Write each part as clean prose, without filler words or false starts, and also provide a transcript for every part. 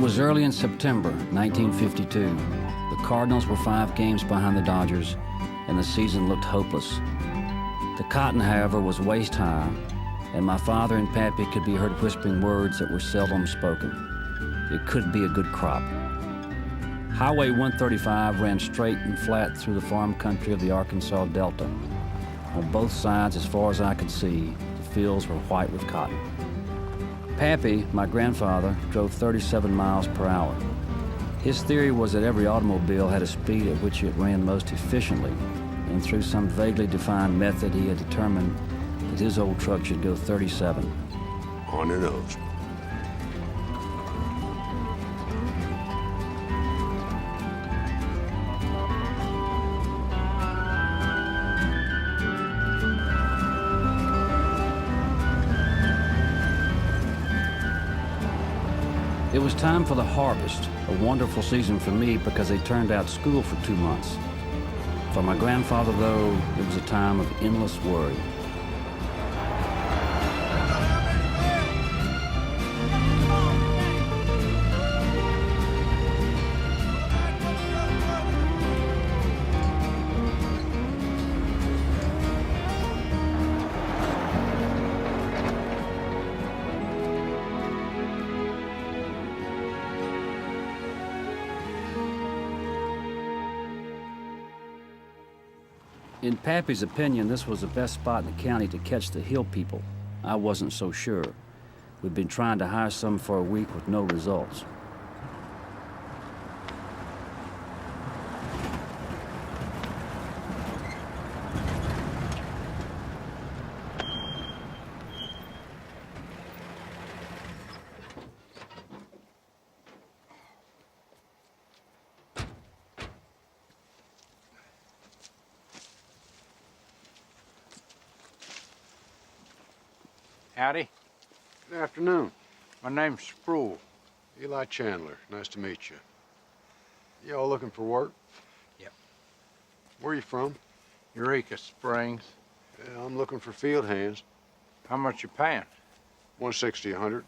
was early in September 1952. The Cardinals were 5 games behind the Dodgers, and the season looked hopeless. The cotton, however, was waist high, and my father and Pappy could be heard whispering words that were seldom spoken. It could be a good crop. Highway 135 ran straight and flat through the farm country of the Arkansas Delta. On both sides, as far as I could see, the fields were white with cotton. Pappy, my grandfather, drove 37 miles per hour. His theory was that every automobile had a speed at which it ran most efficiently, and through some vaguely defined method, he had determined that his old truck should go 37. On the nose. It was time for the harvest, a wonderful season for me because they turned out school for 2 months. For my grandfather, though, it was a time of endless worry. In Pappy's opinion, this was the best spot in the county to catch the hill people. I wasn't so sure. We'd been trying to hire some for a week with no results. Howdy. Good afternoon. My name's Sproul. Eli Chandler. Nice to meet you. You all looking for work? Yep. Where are you from? Eureka Springs. Yeah, I'm looking for field hands. How much you paying? 160, 100.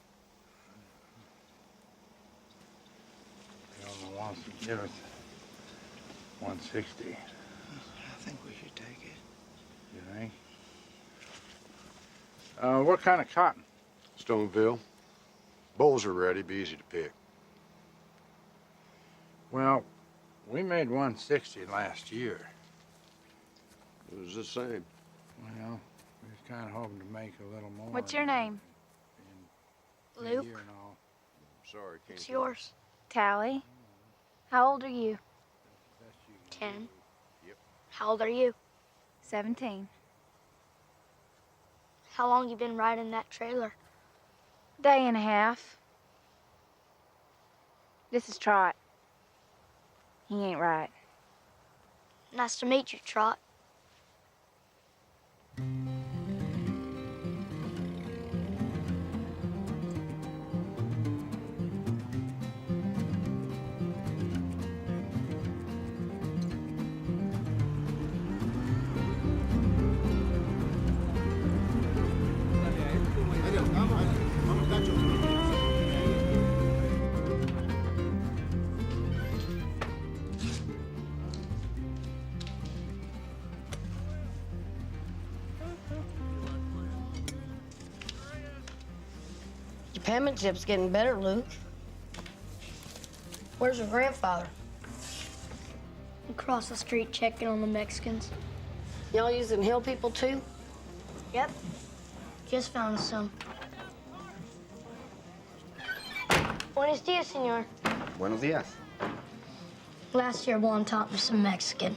The only wants to give us 160. I think we should take it. You think? What kind of cotton? Stoneville. Bowls are ready, be easy to pick. Well, we made 160 last year. It was the same. Well, we was kind of hoping to make a little more. What's your name? in a Luke? year and all. Sorry, can't. What's yours? Tally. How old are you? Best you can 10. do. Yep. How old are you? 17. How long you been riding that trailer? Day and a half. This is Trot. He ain't right. Nice to meet you, Trot. Your penmanship's getting better, Luke. Where's your grandfather? Across the street checking on the Mexicans. Y'all using hill people too? Yep. Just found some. Buenos dias, senor. Buenos dias. Last year, Juan taught me some Mexican.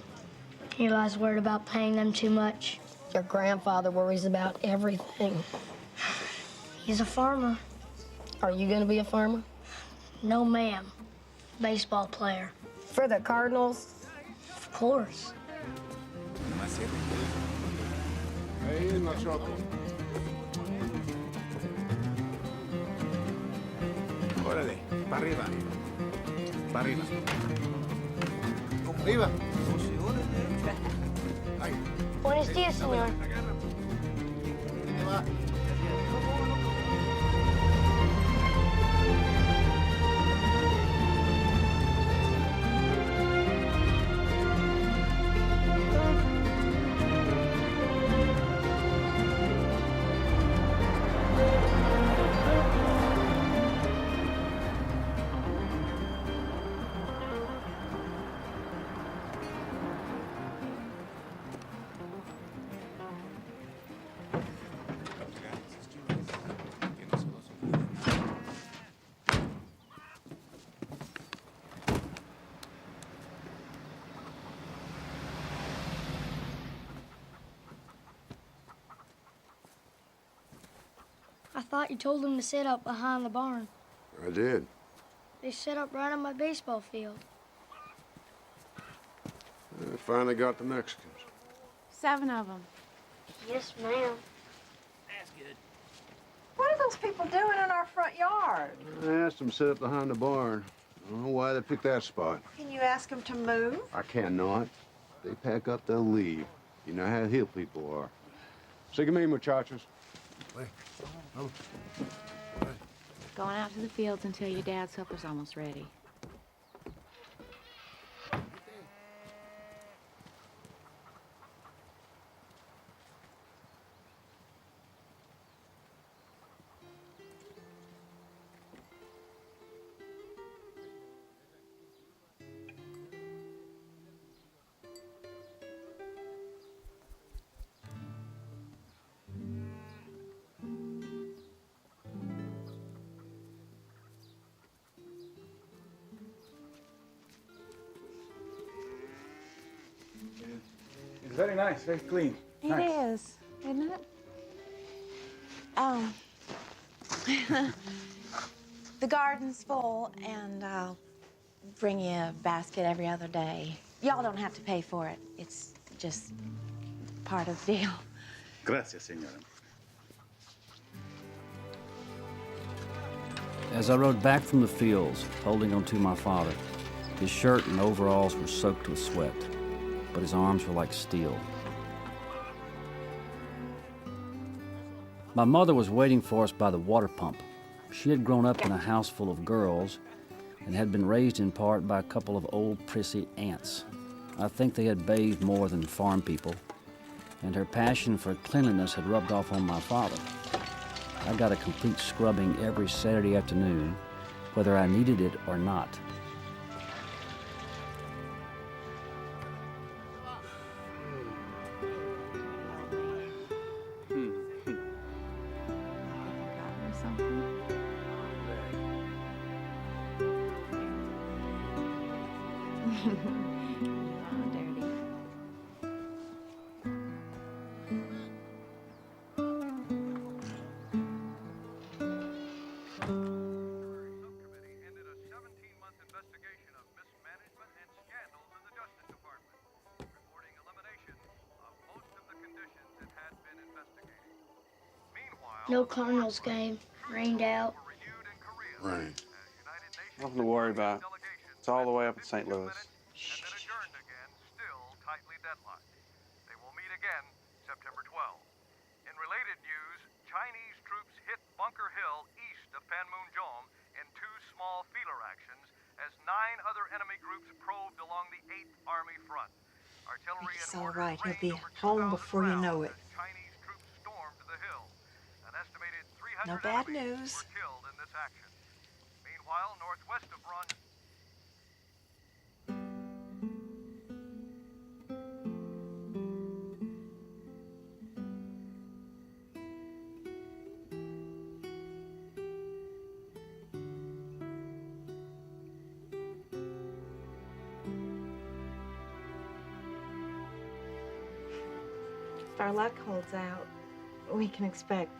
Eli's worried about paying them too much. Your grandfather worries about everything. He's a farmer. Are you gonna be a farmer? No, ma'am. Baseball player. For the Cardinals? Of course. Ahí en la choco. Órale, para arriba. Para arriba. Arriba. Buenos dias, senor. I thought you told them to set up behind the barn. I did. They set up right on my baseball field. I finally got the Mexicans. 7 of them. Yes, ma'am. What are those people doing in our front yard? I asked them to set up behind the barn. I don't know why they picked that spot. Can you ask them to move? I cannot. They pack up, they'll leave. You know how hill people are. Sigue me, muchachos. Going out to the fields until your dad's supper's almost ready. It's very nice, very clean. It is, isn't it? The garden's full, and I'll bring you a basket every other day. Y'all don't have to pay for it. It's just part of the deal. Gracias, señora. As I rode back from the fields, holding onto my father, his shirt and overalls were soaked with sweat, but his arms were like steel. My mother was waiting for us by the water pump. She had grown up in a house full of girls and had been raised in part by a couple of old prissy aunts. I think they had bathed more than farm people, and her passion for cleanliness had rubbed off on my father. I got a complete scrubbing every Saturday afternoon, whether I needed it or not. Forgotten or something? Oh, dirty. Subcommittee ended a 17-month investigation of mismanagement and scandals in the Justice Department, reporting elimination of most of the conditions it had been investigating. Meanwhile, No Cardinals game. Rained out. were renewed in Korea Right. as United Nations Nothing to worry about. delegations It's all the way up in St. Louis. and then adjourned again, still tightly deadlocked. They will meet again September 12. In related news, Chinese troops hit Bunker Hill east of Panmunjom in 2 small feeler actions as 9 other enemy groups probed along the 8th Army front. Artillery It's and all mortars right. He'll rained be over home 2,000 before you know rounds it. as Chinese troops stormed the hill. An estimated 300 No bad enemies news. were killed in this action. Meanwhile, northwest of Ron. If our luck holds out, we can expect,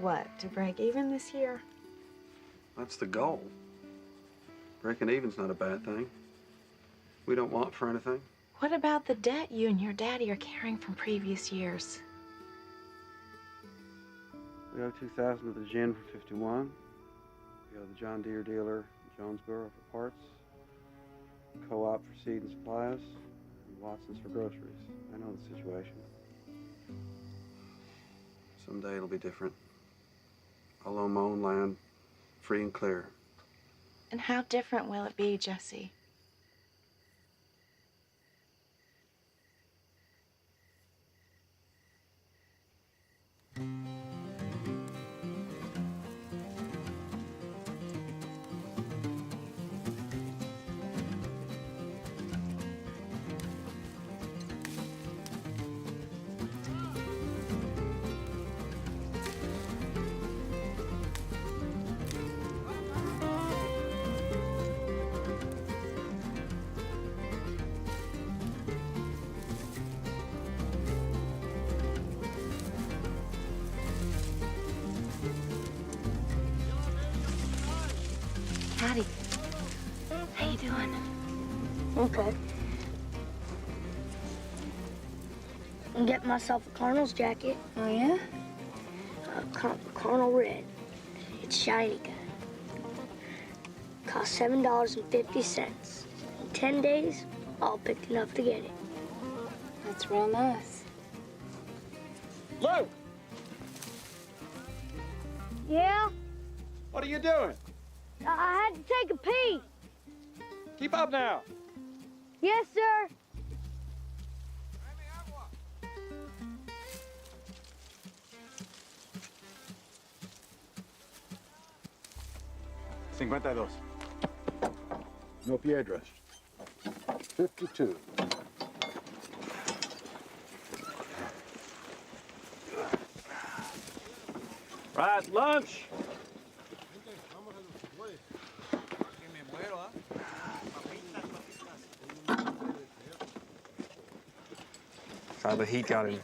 what, to break even this year? That's the goal. Breaking even's not a bad thing. We don't want for anything. What about the debt you and your daddy are carrying from previous years? We owe $2,000 to the gin for 51. We owe the John Deere dealer in Jonesboro for parts. Co-op for seed and supplies. And Watson's for groceries. I know the situation. Someday it'll be different. I'll own my own land, free and clear. And how different will it be, Jesse? doing? Okay. I'm getting myself a Cardinals jacket. Oh, yeah? Cardinal red. It's shiny kind. Cost $7.50. In 10 days, all picked enough to get it. That's real nice. Luke! Yeah? What are you doing? I had to take a pee. Keep up now. Yes, sir. 52. No Piedras. 52. Right, lunch. How the heat got him.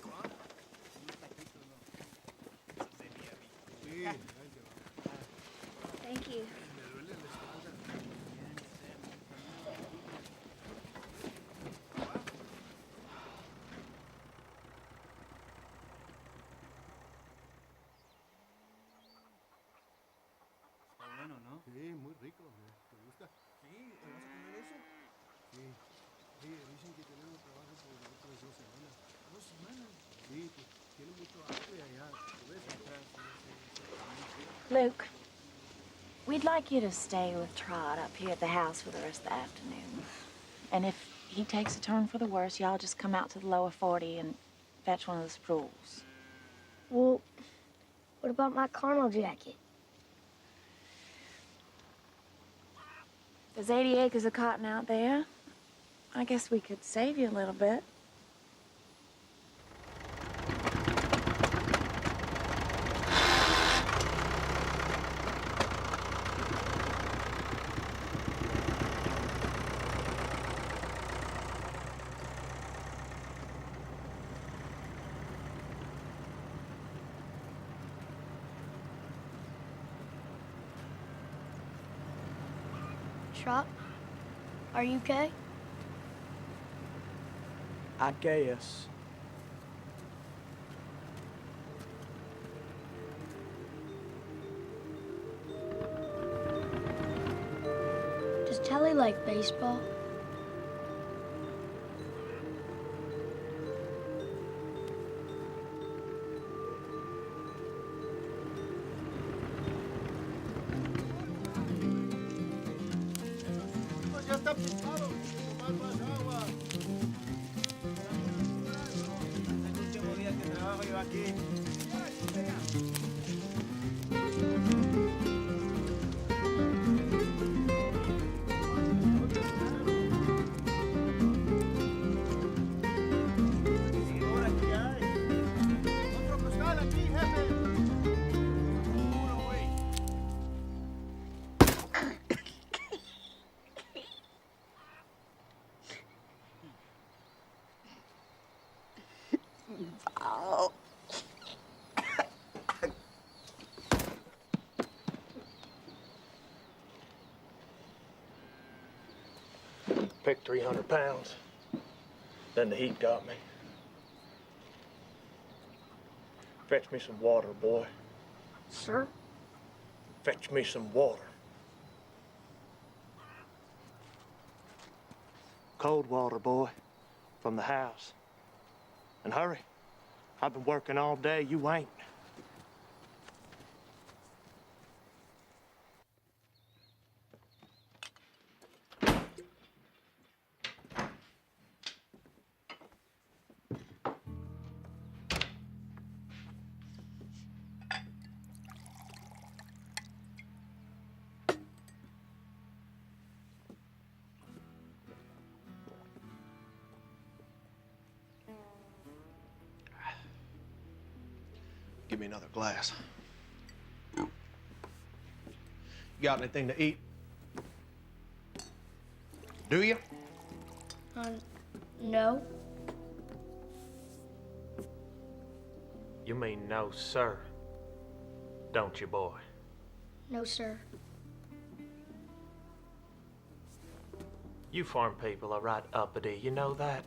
Thank you. Sí, muy rico. ¿Te gusta? Sí, ¿te vas a comer eso? Sí. Sí, dicen que tenemos trabajo por otras 2 semanas. ¿2 semanas? Sí, pues tiene mucho hambre allá. ¿Tú ves? Luke, we'd like you to stay with Trot up here at the house for the rest of the afternoon. And if he takes a turn for the worse, y'all just come out to the lower 40 and fetch one of the sprues. Well, what about my Cardinal jacket? There's 80 acres of cotton out there. I guess we could save you a little bit. Trot, are you okay? I guess. Does Telly like baseball? Ya está pintado. Tomar más agua. El último día que trabajo yo aquí. Ahora qué hay. Otro costal aquí, jefe. Uno, güey. Picked 300 pounds. Then the heat got me. Fetch me some water, boy. Sir? Fetch me some water. Cold water, boy. From the house. And hurry. I've been working all day. You ain't. Give me another glass. You got anything to eat? Do you? No. You mean no, sir. Don't you, boy? No, sir. You farm people are right uppity, you know that?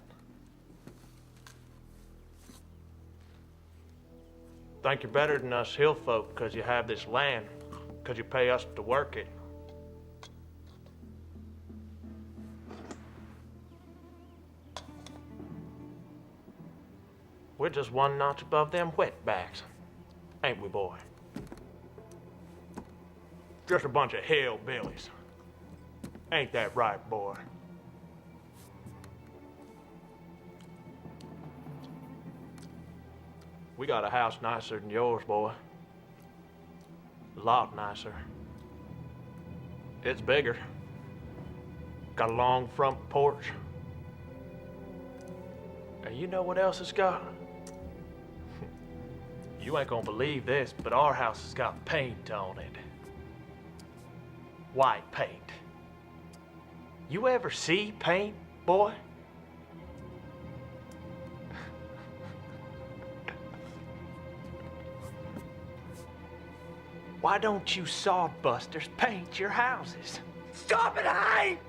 Think you're better than us hill folk because you have this land, because you pay us to work it. We're just one notch above them wetbacks, ain't we, boy? Just a bunch of hillbillies. Ain't that right, boy? We got a house nicer than yours, boy. A lot nicer. It's bigger. Got a long front porch. And you know what else it's got? You ain't gonna believe this, but our house has got paint on it. White paint. You ever see paint, boy? Why don't you sawbusters paint your houses? Stop it, Hank!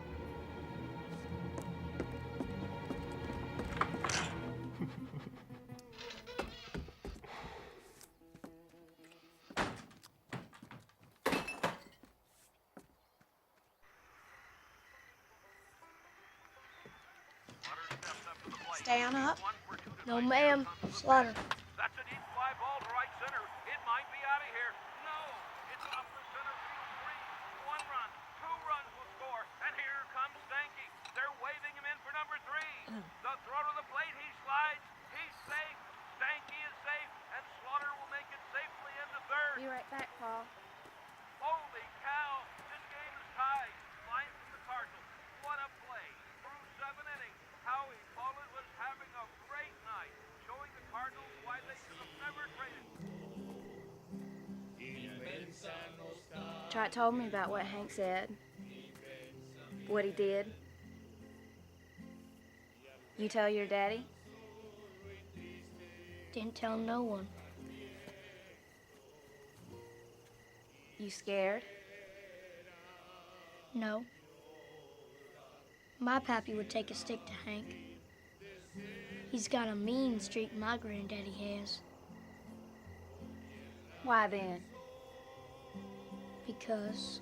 Stand up. No, ma'am. Slaughter. That's a deep fly ball to right center. It might be out of here. No, it's up the center field crease. 1 run, 2 runs will score, and here comes Stanky. They're waving him in for number 3. The throw to the plate, he slides. He's safe. Stanky is safe, and Slaughter will make it safely into third. Be right back, Paul. Holy cow! This game is tied. Line from the Cardinals. What a play! Through 7 innings, Howie Pollard was having a great night, showing the Cardinals why they should have never traded. Trot told me about what Hank said. What he did. You tell your daddy? Didn't tell no one. You scared? No. My pappy would take a stick to Hank. He's got a mean streak my granddaddy has. Why then? Because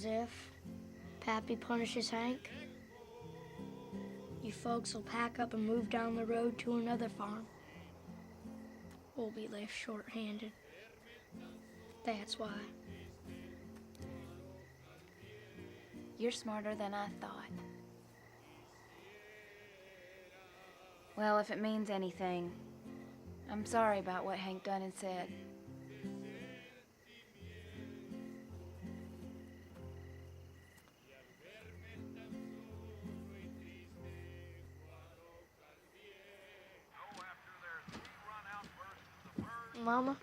if Pappy punishes Hank, you folks will pack up and move down the road to another farm. We'll be left short-handed. That's why. You're smarter than I thought. Well, if it means anything, I'm sorry about what Hank done and said. Mama,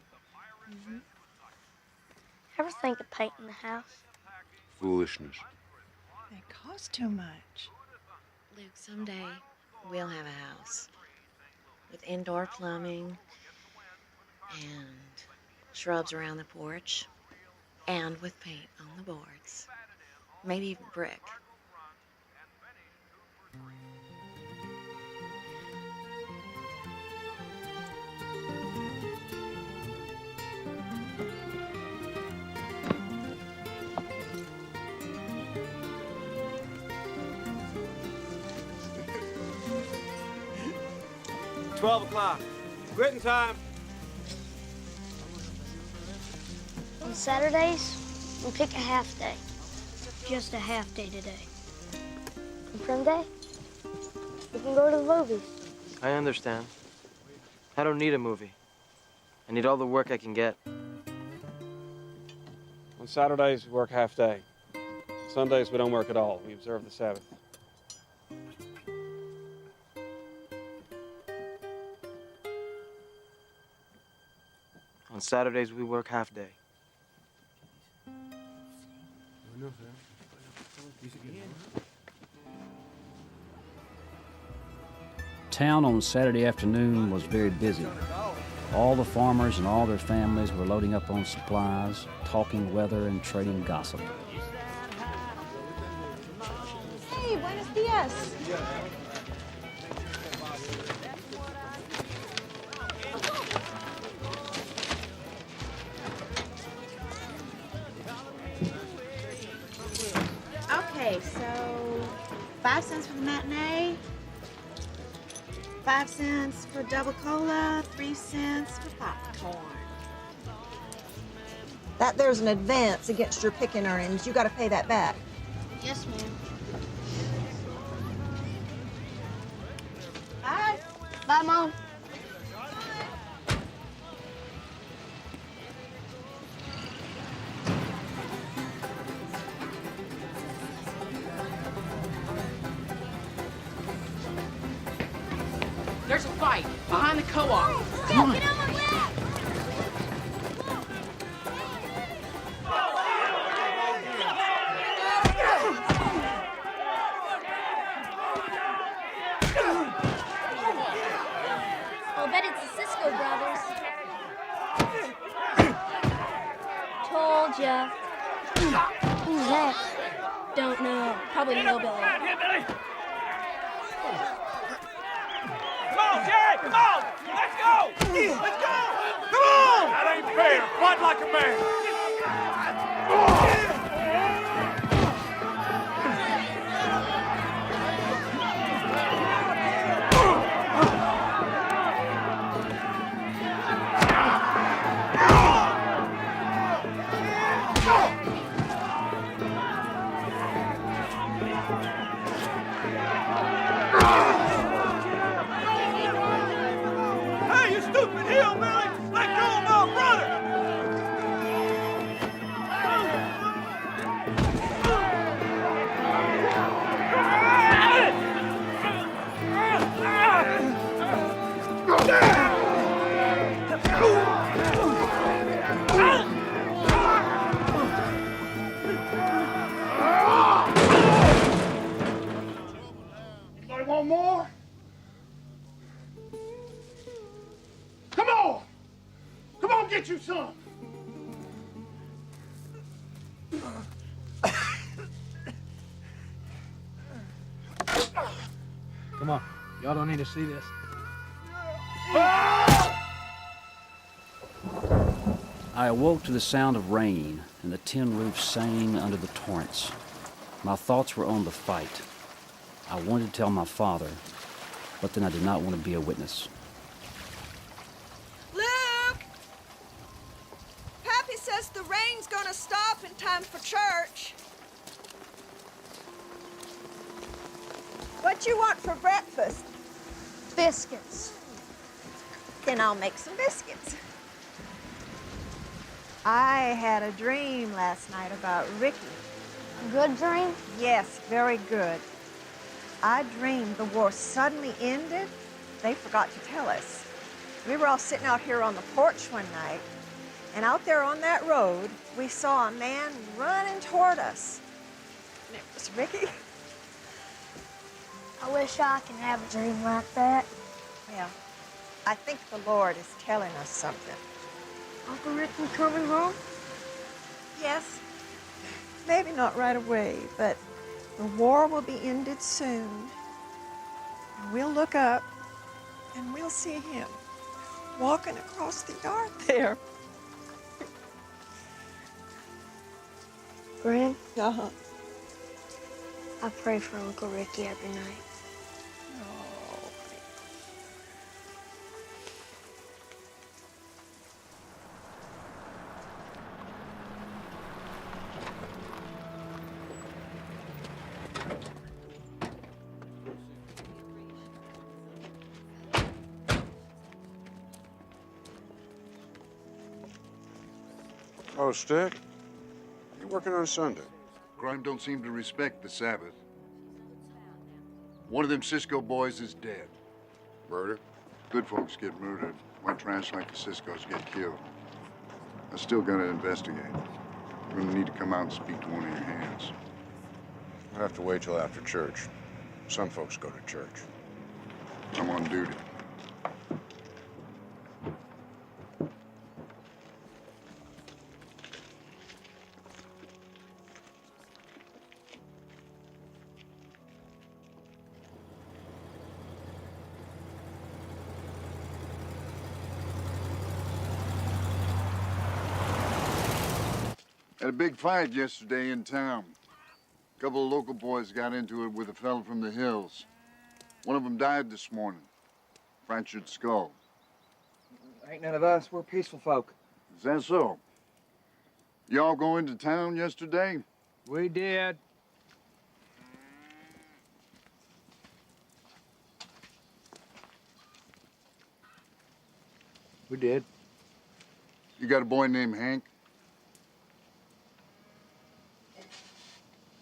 ever think of painting the house? Foolishness. It costs too much. Luke, someday we'll have a house with indoor plumbing and shrubs around the porch and with paint on the boards. Maybe even brick. $12. Quitting time. On Saturdays, we pick a half day. Just a half day today. And prom day, we can go to the movies. I understand. I don't need a movie. I need all the work I can get. On Saturdays, we work half day. Sundays, we don't work at all. We observe the Sabbath. On Saturdays, we work half day. Town on Saturday afternoon was very busy. All the farmers and all their families were loading up on supplies, talking weather and trading gossip. Hey, buenos dias. Okay, so 5 cents for the matinee, 5 cents for double cola, 3 cents for popcorn. That there's an advance against your picking earnings. You got to pay that back. Yes, ma'am. Bye. Bye, Mom. There's a fight behind the co-op. Come on. Get on my lap. I'll bet it's the Cisco brothers. Told ya. Who's that? Don't know. Probably hillbilly. Come on, Jerry! Come on! Let's go! Let's go! Come on! That ain't fair. Fight like a man. Hey, you stupid hillbilly! Let go of my brother! Anybody want more? Come on! Come on, get you some! Come on. Y'all don't need to see this. I awoke to the sound of rain, and the tin roof sang under the torrents. My thoughts were on the fight. I wanted to tell my father, but then I did not want to be a witness. Luke! Pappy says the rain's gonna stop in time for church. What you want for breakfast? Biscuits. Then I'll make some biscuits. I had a dream last night about Ricky. A good dream? Yes, very good. I dreamed the war suddenly ended. They forgot to tell us. We were all sitting out here on the porch one night, and out there on that road, we saw a man running toward us. And it was Ricky. I wish I can have a dream like that. Well, I think the Lord is telling us something. Uncle Ricky coming home? Yes. Maybe not right away, but the war will be ended soon. And we'll look up and we'll see him walking across the yard there. Gran, Uh-huh. I pray for Uncle Ricky every night. Oh. Oh, Stick? You working on Sunday? Crime don't seem to respect the Sabbath. One of them Cisco boys is dead. Murder? Good folks get murdered. White trash like the Ciscos get killed. I still gotta investigate. You're gonna need to come out and speak to one of your hands. I'll have to wait till after church. Some folks go to church. I'm on duty. Had a big fight yesterday in town. A couple of local boys got into it with a fella from the hills. One of them died this morning. Fractured skull. Ain't none of us. We're peaceful folk. Is that so? Y'all go into town yesterday? We did. We did. You got a boy named Hank?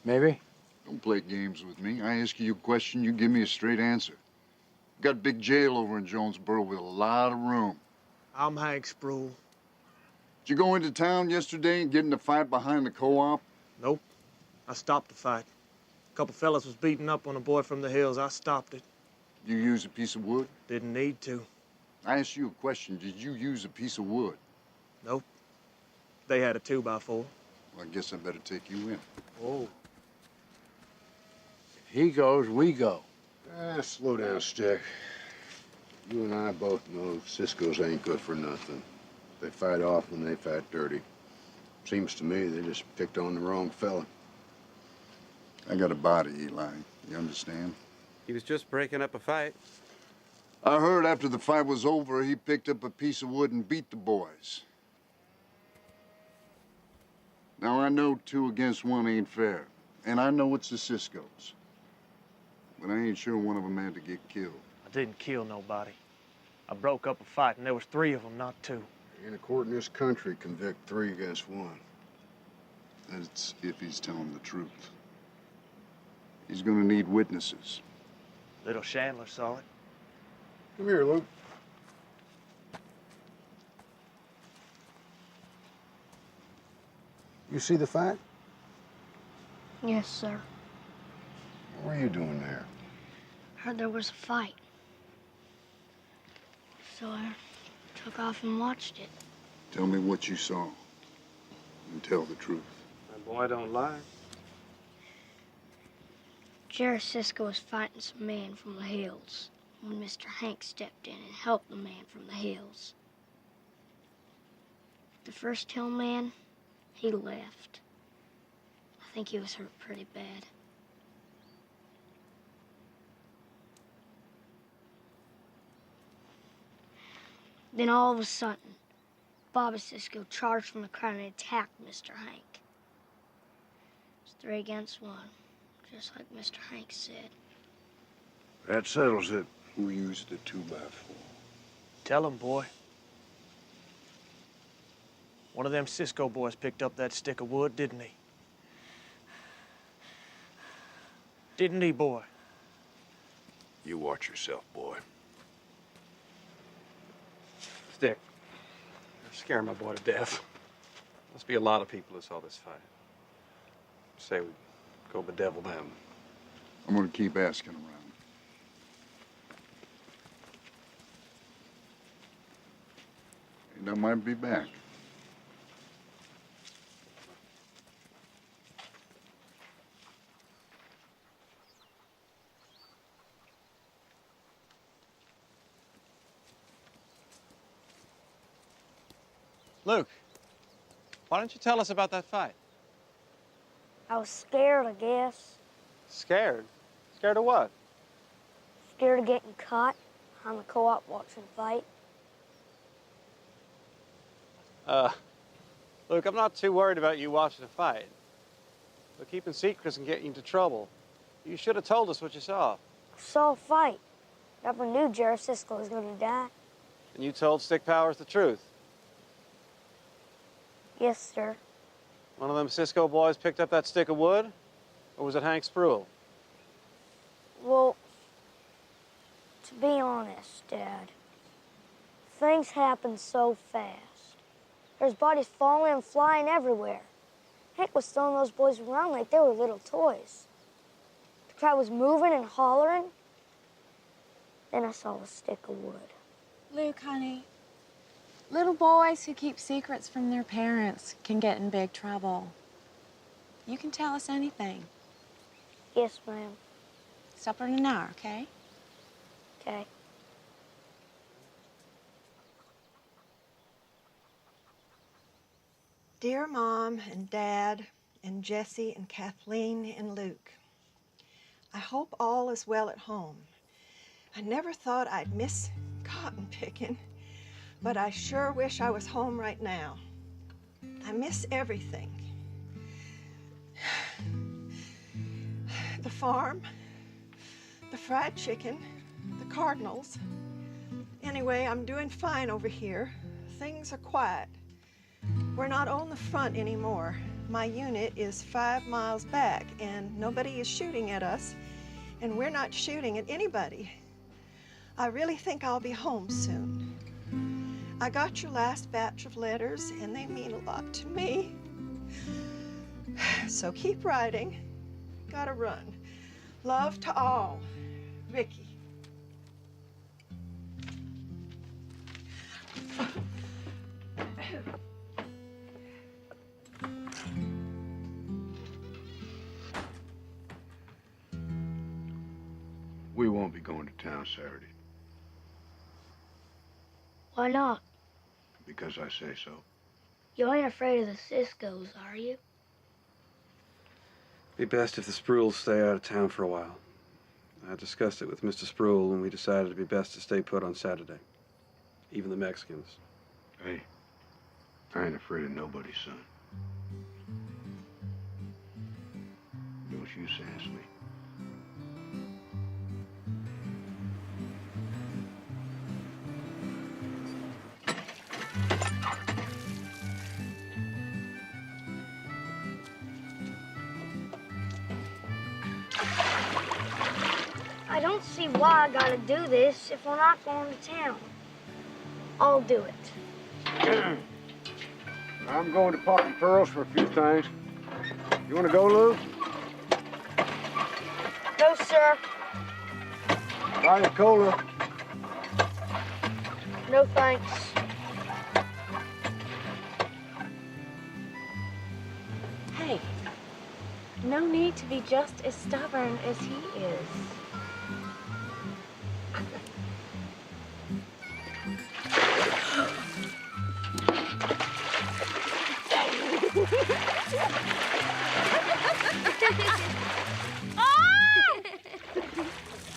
Maybe. Don't play games with me. I ask you a question, you give me a straight answer. Got a big jail over in Jonesboro with a lot of room. I'm Hank Sproul. Did you go into town yesterday and get in a fight behind the co-op? Nope. I stopped the fight. A couple fellas was beating up on a boy from the hills. I stopped it. You use a piece of wood? Didn't need to. I asked you a question. Did you use a piece of wood? Nope. They had a 2x4. Well, I guess I better take you in. Oh. If he goes, we go. Slow down, Stick. You and I both know Cisco's ain't good for nothing. They fight often, they fight dirty. Seems to me they just picked on the wrong fella. I got a body, Eli. You understand? He was just breaking up a fight. I heard after the fight was over, he picked up a piece of wood and beat the boys. Now, I know 2 against 1 ain't fair, and I know it's the Cisco's. But I ain't sure one of them had to get killed. I didn't kill nobody. I broke up a fight, and there was 3 of them, not 2. Ain't a court in this country convict 3 against 1. That's if he's telling the truth. He's gonna need witnesses. Little Chandler saw it. Come here, Luke. You see the fight? Yes, sir. What were you doing there? Heard there was a fight. So I took off and watched it. Tell me what you saw. And tell the truth. My boy don't lie. Jerry Cisco was fighting some man from the hills when Mr. Hank stepped in and helped the man from the hills. The first hill man, he left. I think he was hurt pretty bad. Then all of a sudden, Bobby Cisco charged from the crowd and attacked Mr. Hank. It was 3 against 1, just like Mr. Hank said. That settles it. Who used the 2x4? Tell him, boy. One of them Cisco boys picked up that stick of wood, didn't he? Didn't he, boy? You watch yourself, boy. Stick. You're scaring my boy to death. Must be a lot of people that saw this fight. Say we go bedevil them. I'm gonna keep asking around. And I might be back. Luke, why don't you tell us about that fight? I was scared, I guess. Scared? Scared of what? Scared of getting caught on the co-op watching fight. Luke, I'm not too worried about you watching a fight. But keeping secrets can get you into trouble. You should have told us what you saw. I saw a fight. Never knew Jerry Cisco was gonna die. And you told Stick Powers the truth. Yes, sir. One of them Cisco boys picked up that stick of wood? Or was it Hank Sproul? Well, to be honest, Dad, things happen so fast. There's bodies falling and flying everywhere. Hank was throwing those boys around like they were little toys. The crowd was moving and hollering. Then I saw a stick of wood. Luke, honey, little boys who keep secrets from their parents can get in big trouble. You can tell us anything. Yes, ma'am. Supper in an hour, okay? Okay. Dear Mom and Dad and Jesse and Kathleen and Luke, I hope all is well at home. I never thought I'd miss cotton picking, but I sure wish I was home right now. I miss everything. The farm, the fried chicken, the Cardinals. Anyway, I'm doing fine over here. Things are quiet. We're not on the front anymore. My unit is 5 miles back, and nobody is shooting at us, and we're not shooting at anybody. I really think I'll be home soon. I got your last batch of letters, and they mean a lot to me. So keep writing. Gotta run. Love to all. Ricky. We won't be going to town Saturday. Why not? Because I say so. You ain't afraid of the Ciscos, are you? Be best if the Spruills stay out of town for a while. I discussed it with Mr. Spruill, and we decided it'd be best to stay put on Saturday. Even the Mexicans. Hey, I ain't afraid of nobody, son. Don't you sass me. I don't see why I gotta do this if we're not going to town. I'll do it. I'm going to Pot and Pearls for a few things. You want to go, Lou? No, sir. Buy a cola. No thanks. Hey, no need to be just as stubborn as he is.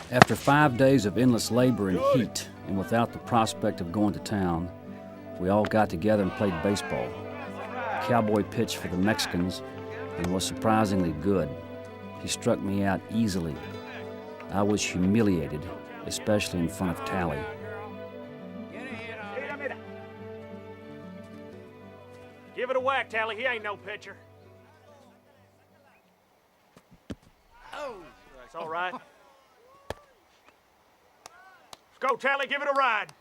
After 5 days of endless labor and heat, and without the prospect of going to town, we all got together and played baseball. Cowboy pitched for the Mexicans and was surprisingly good. He struck me out easily. I was humiliated, especially in front of Tally. Give it a whack, Tally. He ain't no pitcher. Oh, that's all right. Let's go, Tally. Give it a ride.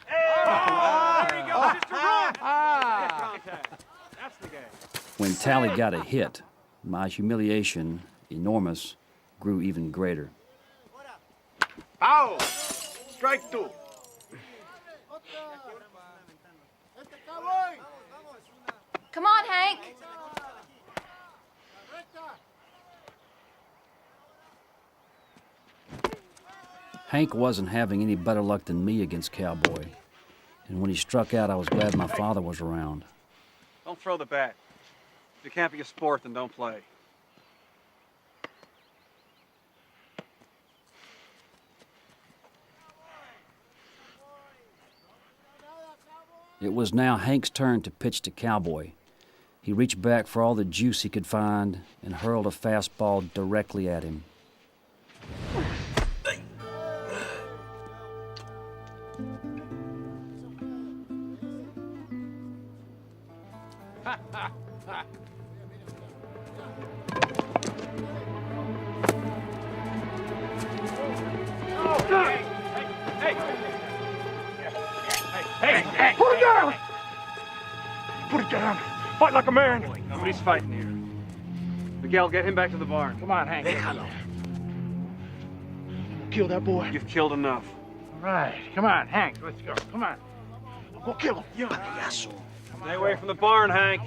Hey! There you go. Just a run. Good contact. That's the game. When Tally got a hit, my humiliation, enormous, grew even greater. Foul. Strike two. Come on, Hank. Hank wasn't having any better luck than me against Cowboy, and when he struck out, I was glad my father was around. Don't throw the bat. If you can't be a sport, then don't play. It was now Hank's turn to pitch to Cowboy. He reached back for all the juice he could find and hurled a fastball directly at him. Hey! Put it down! Put it down! Fight like a man! Nobody's fighting here. Miguel, get him back to the barn. Come on, Hank. Kill that boy. You've killed enough. All right. Come on, Hank. Let's go. Come on. Go kill him. Stay away from the barn, Hank.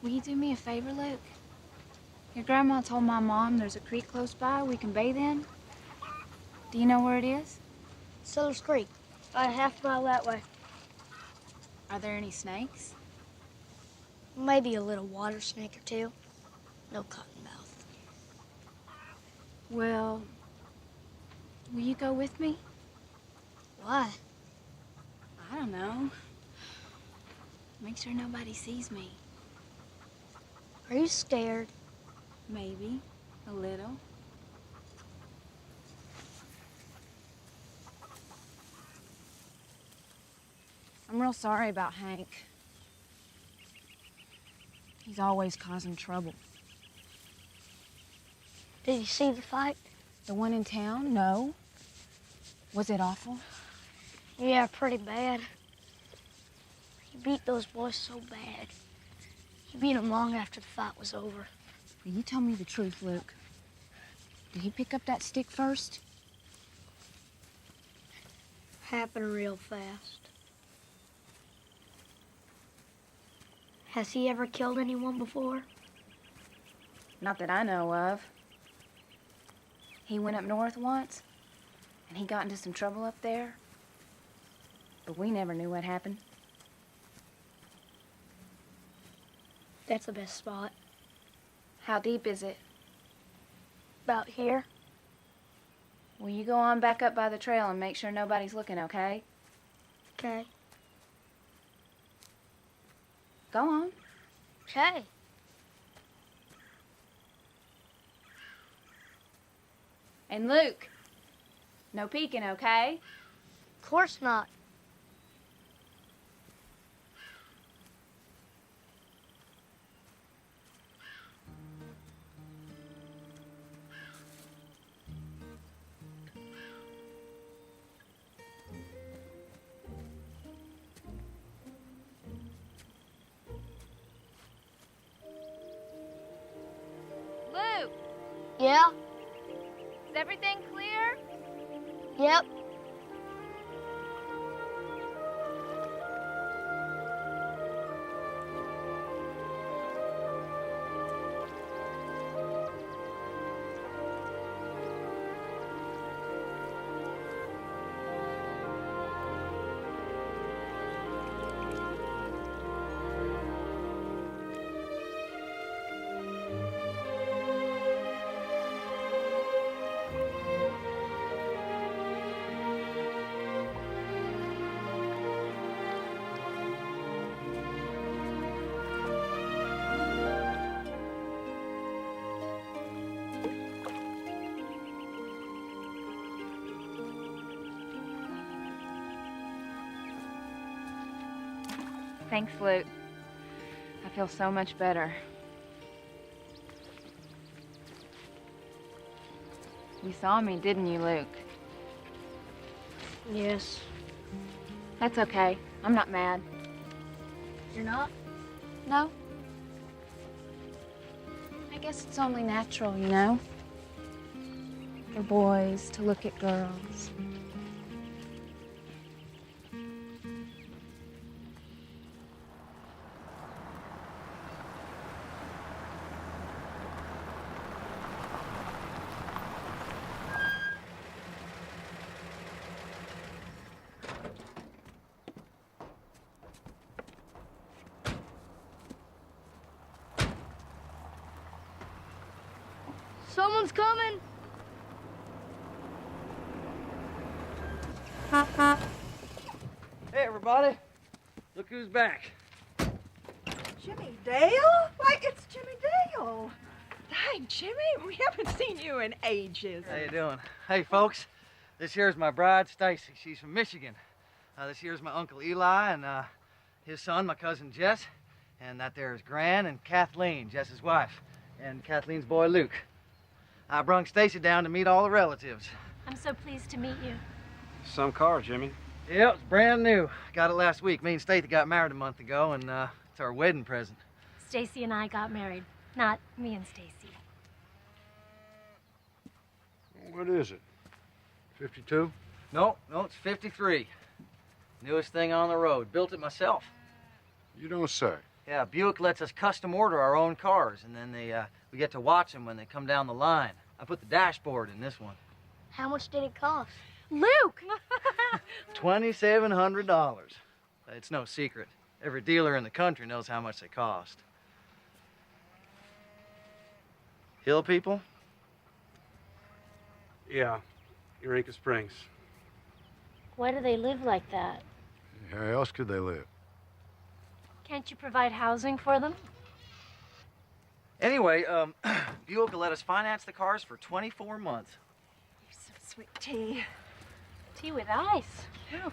Will you do me a favor, Luke? Your grandma told my mom there's a creek close by we can bathe in. Do you know where it is? Sellers Creek, about a half-mile that way. Are there any snakes? Maybe a little water snake or two. No cottonmouth. Well, will you go with me? Why? I don't know. Make sure nobody sees me. Are you scared? Maybe. A little. I'm real sorry about Hank. He's always causing trouble. Did you see the fight? The one in town? No. Was it awful? Yeah, pretty bad. He beat those boys so bad. He beat them long after the fight was over. Will you tell me the truth, Luke? Did he pick up that stick first? Happened real fast. Has he ever killed anyone before? Not that I know of. He went up north once, and he got into some trouble up there. But we never knew what happened. That's the best spot. How deep is it? About here. Will you go on back up by the trail and make sure nobody's looking, okay? Okay. Go on. Okay. And Luke, no peeking, okay? Of course not. Luke, Yeah? is everything clear? Yep. Thanks, Luke. I feel so much better. You saw me, didn't you, Luke? Yes. That's okay. I'm not mad. You're not? No. I guess it's only natural, you know? For boys to look at girls. Someone's coming. Hey, everybody. Look who's back. Jimmy Dale? Why, it's Jimmy Dale. Hi, Jimmy. We haven't seen you in ages. How you doing? Hey, folks. This here's my bride, Stacy. She's from Michigan. This here's my Uncle Eli and his son, my cousin Jess. And that there is Gran and Kathleen, Jess's wife, and Kathleen's boy, Luke. I brung Stacy down to meet all the relatives. I'm so pleased to meet you. Some car, Jimmy. Yep, it's brand new. Got it last week. Me and Stacy got married a month ago, and it's our wedding present. Stacy and I got married. Not me and Stacy. What is it? 52? No, it's 53. Newest thing on the road. Built it myself. You don't say. Yeah, Buick lets us custom order our own cars, and then we get to watch them when they come down the line. I put the dashboard in this one. How much did it cost? Luke! $2,700. It's no secret. Every dealer in the country knows how much they cost. Hill people? Yeah, Eureka Springs. Why do they live like that? How else could they live? Can't you provide housing for them? Anyway, Buick will let us finance the cars for 24 months. You're so sweet, Tea. Tea with ice? Oh.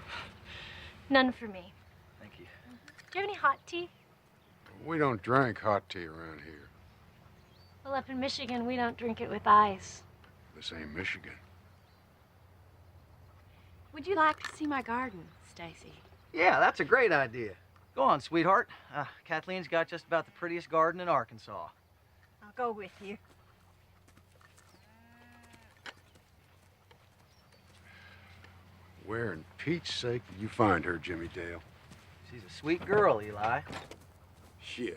None for me. Thank you. Do you have any hot tea? We don't drink hot tea around here. Well, up in Michigan, we don't drink it with ice. This ain't Michigan. Would you like to see my garden, Stacy? Yeah, that's a great idea. Go on, sweetheart. Kathleen's got just about the prettiest garden in Arkansas. I'll go with you. Where in Pete's sake did you find her, Jimmy Dale? She's a sweet girl, Eli. Yeah.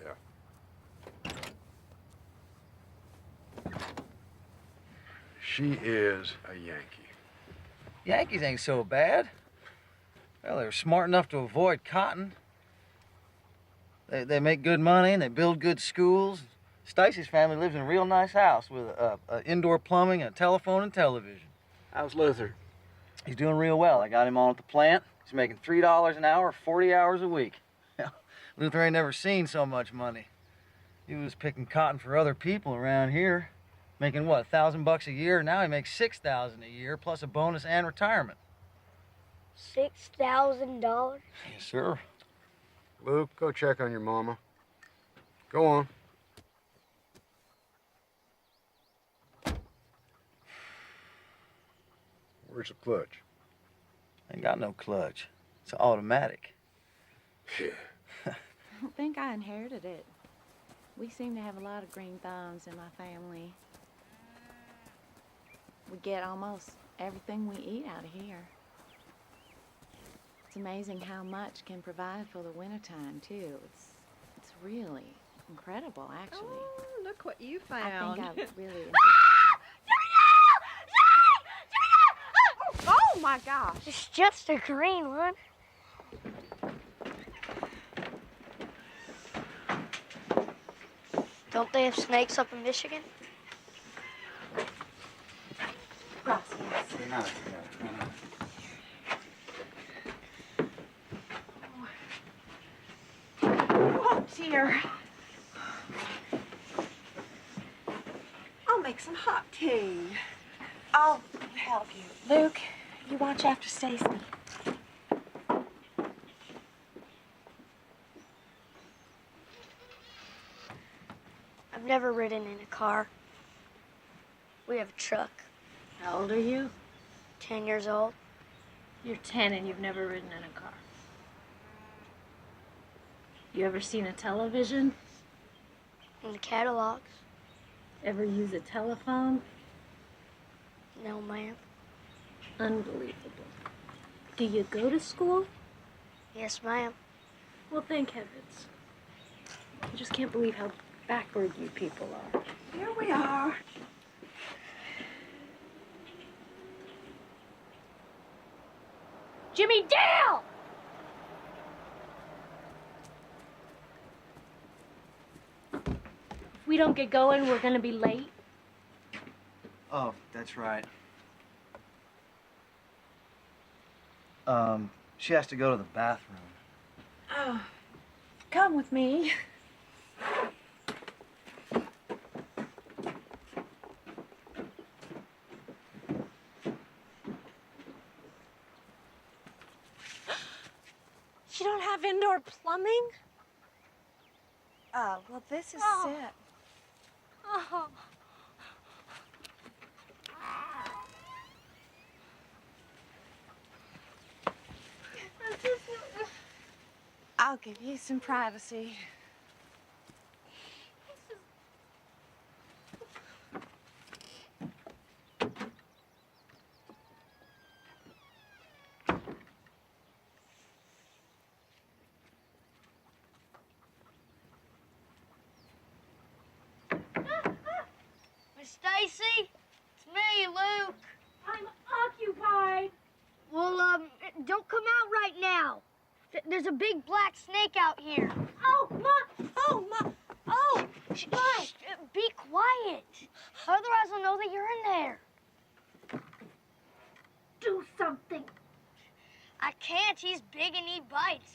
She is a Yankee. Yankees ain't so bad. Well, they're smart enough to avoid cotton. They make good money and they build good schools. Stacy's family lives in a real nice house with indoor plumbing, a telephone, and television. How's Luther? He's doing real well. I got him on at the plant. He's making $3 an hour, 40 hours a week. Luther ain't never seen so much money. He was picking cotton for other people around here, making what, $1,000 a year? Now he makes $6,000 a year, plus a bonus and retirement. $6,000? Yes, sir. Luke, go check on your mama. Go on. Where's the clutch? Ain't got no clutch. It's automatic. Yeah. I don't think I inherited it. We seem to have a lot of green thumbs in my family. We get almost everything we eat out of here. It's amazing how much can provide for the wintertime, too. It's really incredible, actually. Oh, look what you I found. think I really... Oh, my gosh. It's just a green one. Don't they have snakes up in Michigan? Oh, dear. I'll make some hot tea. I'll help you. Luke, you watch after Stacy. I've never ridden in a car. We have a truck. How old are you? 10 years old. You're 10 and you've never ridden in a car. You ever seen a television? In the catalogs. Ever use a telephone? No, ma'am. Unbelievable. Do you go to school? Yes, ma'am. Well, thank heavens. I just can't believe how backward you people are. Here we are. Jimmy Dale! If we don't get going, we're gonna be late. Oh, that's right. She has to go to the bathroom. Oh, come with me. You don't have indoor plumbing? Well, this is it. Oh. I'll give you some privacy. Stacy. It's me, Luke. I'm occupied. Well, don't come out right now. There's a big black snake out here. Oh, Ma! Oh, Ma! Oh, Shh, be quiet. Otherwise I'll know that you're in there. Do something. I can't. He's big and he bites.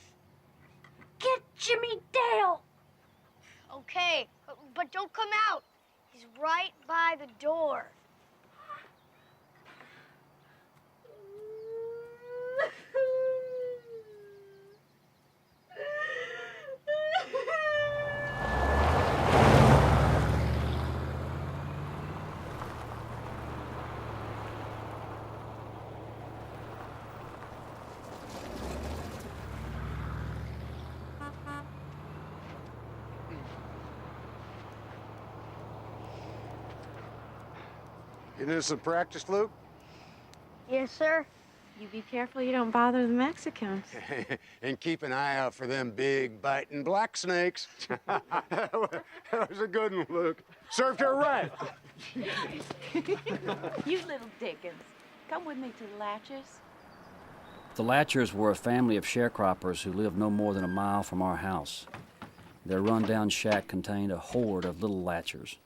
Get Jimmy Dale. Okay, but don't come out. He's right by the door. Getting in some practice, Luke? Yes, sir. You be careful you don't bother the Mexicans. And keep an eye out for them big, biting black snakes. That was a good one, Luke. Served her right. You little Dickens. Come with me to the Latchers. The Latchers were a family of sharecroppers who lived no more than a mile from our house. Their rundown shack contained a horde of little Latchers.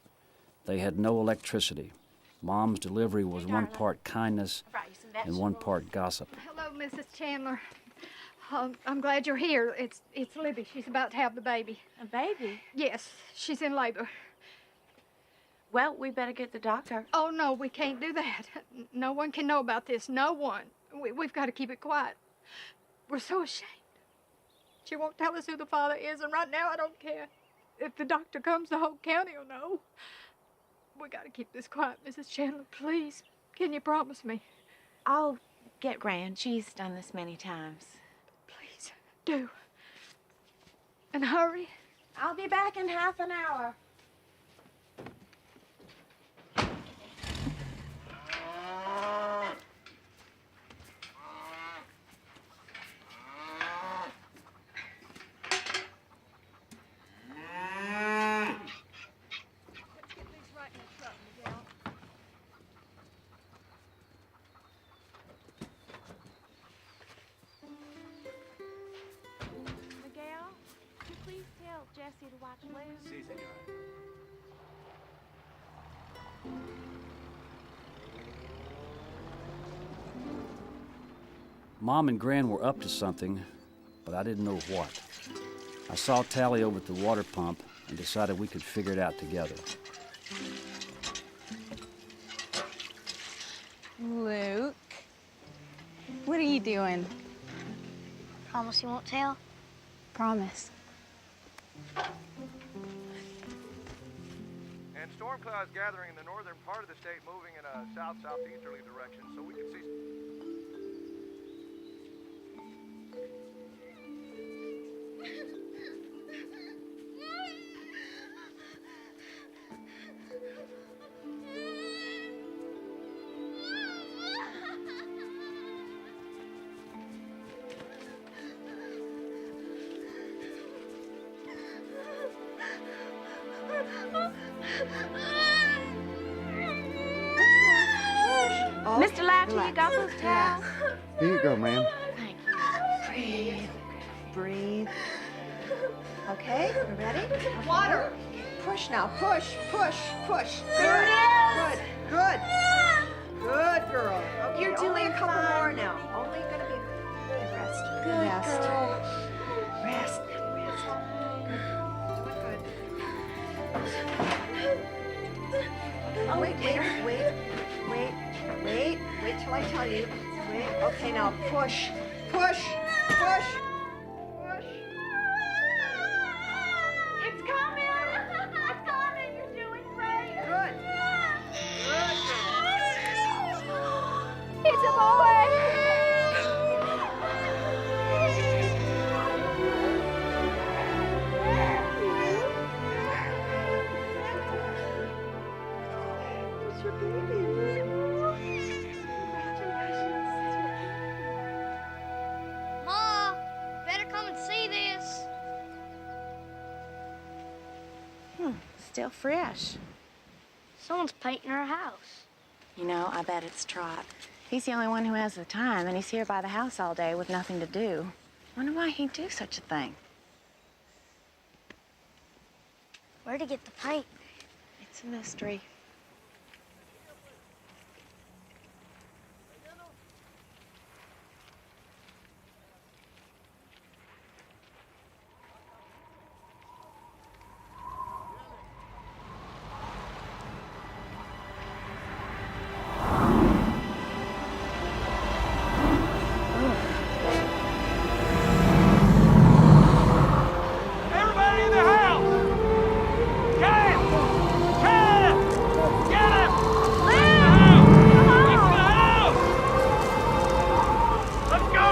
They had no electricity. Mom's delivery was one part kindness and one part gossip. Hello, Mrs. Chandler. I'm glad you're here. It's Libby. She's about to have the baby. A baby? Yes, she's in labor. Well, we better get the doctor. Oh, no, we can't do that. No one can know about this. No one. We've got to keep it quiet. We're so ashamed. She won't tell us who the father is, and right now I don't care. If the doctor comes, the whole county will know. We got to keep this quiet, Mrs. Chandler, please. Can you promise me? I'll get Gran. She's done this many times. Please, do. And hurry. I'll be back in half an hour. Jesse to watch Liz? Si, señora. Mom and Gran were up to something, but I didn't know what. I saw Tally over at the water pump and decided we could figure it out together. Luke, what are you doing? Promise you won't tell? Promise. And storm clouds gathering in the northern part of the state, moving in a south-southeasterly direction, so we can see... Mr. Latcher, you got those towels? Here you go, ma'am. Thank you. Breathe. Breathe. Okay, you ready? Water. Push now. Push, push, push. Good. Good. Good. Good girl. Okay, You're only doing a couple fine. more now. Only gonna be rest. Good rest. girl. Rest. Rest. Doing good. Oh, wait till I tell you. Wait. Okay, now push, push, push. It's coming! It's coming! You're doing great! Good. It's a boy! It's your baby. Ma, better come and see this. Still fresh. Someone's painting our house. You know, I bet it's Trot. He's the only one who has the time, and he's here by the house all day with nothing to do. Wonder why he'd do such a thing. Where'd he get the paint? It's a mystery. Everybody in the house! Get him! Get him! Get him! Into the house! Let's go!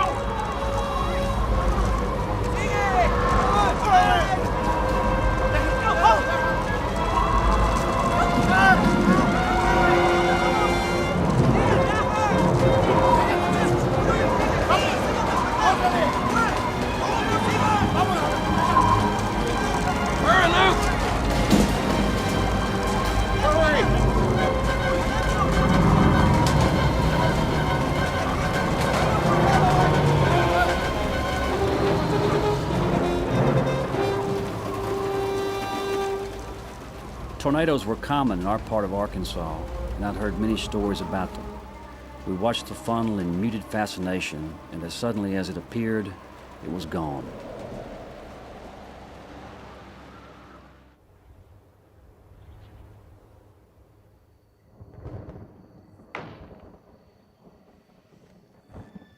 Hurry, Luke! Tornadoes were common in our part of Arkansas, and I'd heard many stories about them. We watched the funnel in muted fascination, and as suddenly as it appeared, it was gone.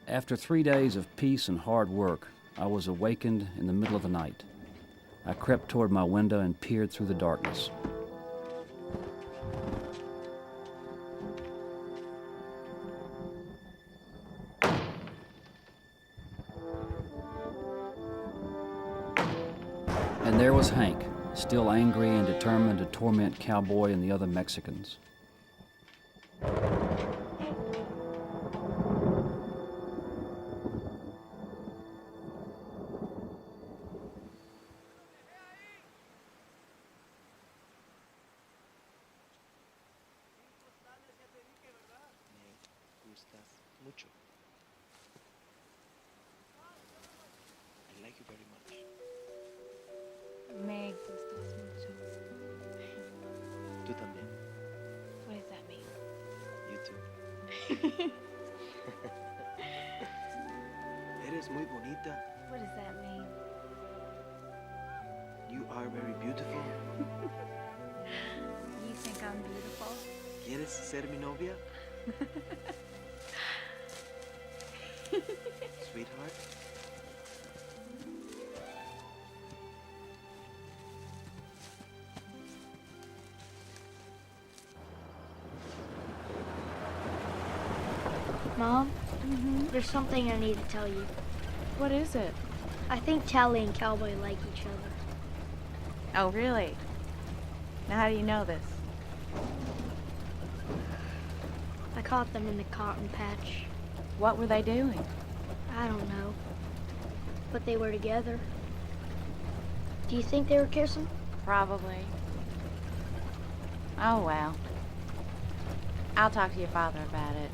After 3 days of peace and hard work, I was awakened in the middle of the night. I crept toward my window and peered through the darkness. And there was Hank, still angry and determined to torment Cowboy and the other Mexicans. Mucho. I like you very much. Me gustas mucho. Tú también. What does that mean? You too. Eres muy bonita. What does that mean? You are very beautiful. You think I'm beautiful? ¿Quieres ser mi novia? Sweetheart? Mom, there's something I need to tell you. What is it? I think Tally and Cowboy like each other. Oh, really? Now, how do you know this? I caught them in the cotton patch. What were they doing? I don't know. But they were together. Do you think they were kissing? Probably. Oh, well. I'll talk to your father about it.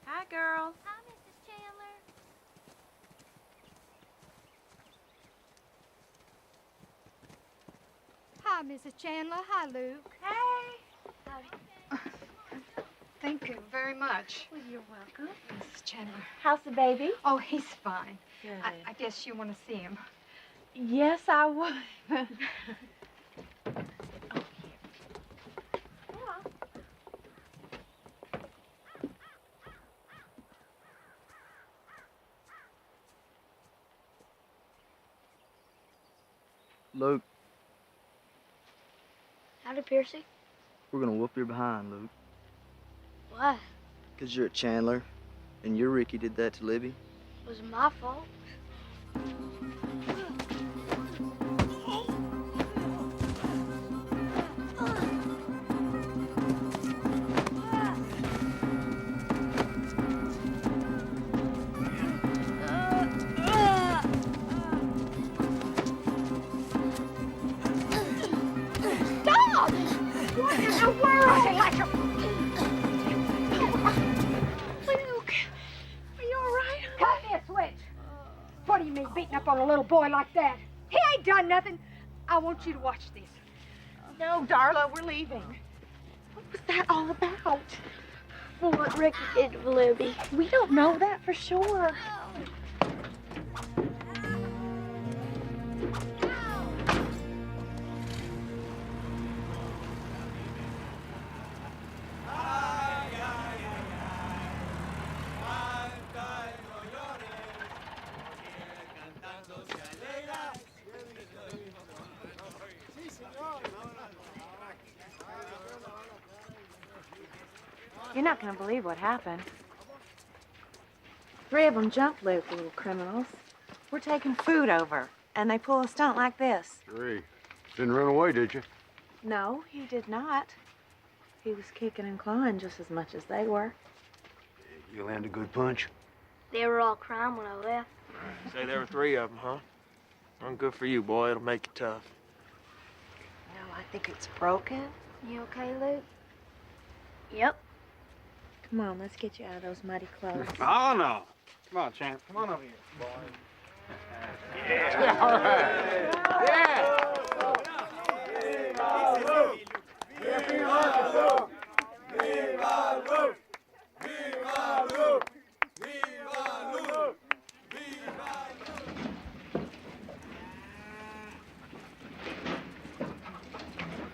Hi, girl. Hi, Mrs. Chandler. Hi, Mrs. Chandler. Hi, Luke. Hey. Thank you very much. Well, you're welcome. Mrs. Chandler. How's the baby? Oh, he's fine. Good. I guess you want to see him. Yes, I would. Luke, Howdy, Piercy. we're gonna whoop your behind, Luke. Why? 'Cause you're a Chandler, and your Ricky did that to Libby. It was my fault. What in the world? Luke, are you all right? Cut me a switch. What do you mean beating up on a little boy like that? He ain't done nothing. I want you to watch this. No, Darla, we're leaving. What was that all about? What Ricky did to Libby. We don't know that for sure. You're not gonna believe what happened. 3 of them jumped Luke, the little criminals. We're taking food over, and they pull a stunt like this. 3. Didn't run away, did you? No, he did not. He was kicking and clawing just as much as they were. You land a good punch? They were all crying when I left. Say there were 3 of them, huh? Well, good for you, boy. It'll make you tough. No, I think it's broken. You okay, Luke? Yep. Come on, let's get you out of those muddy clothes. Oh, no. Come on, champ. Come on over here, boy. Yeah. All right. Yeah.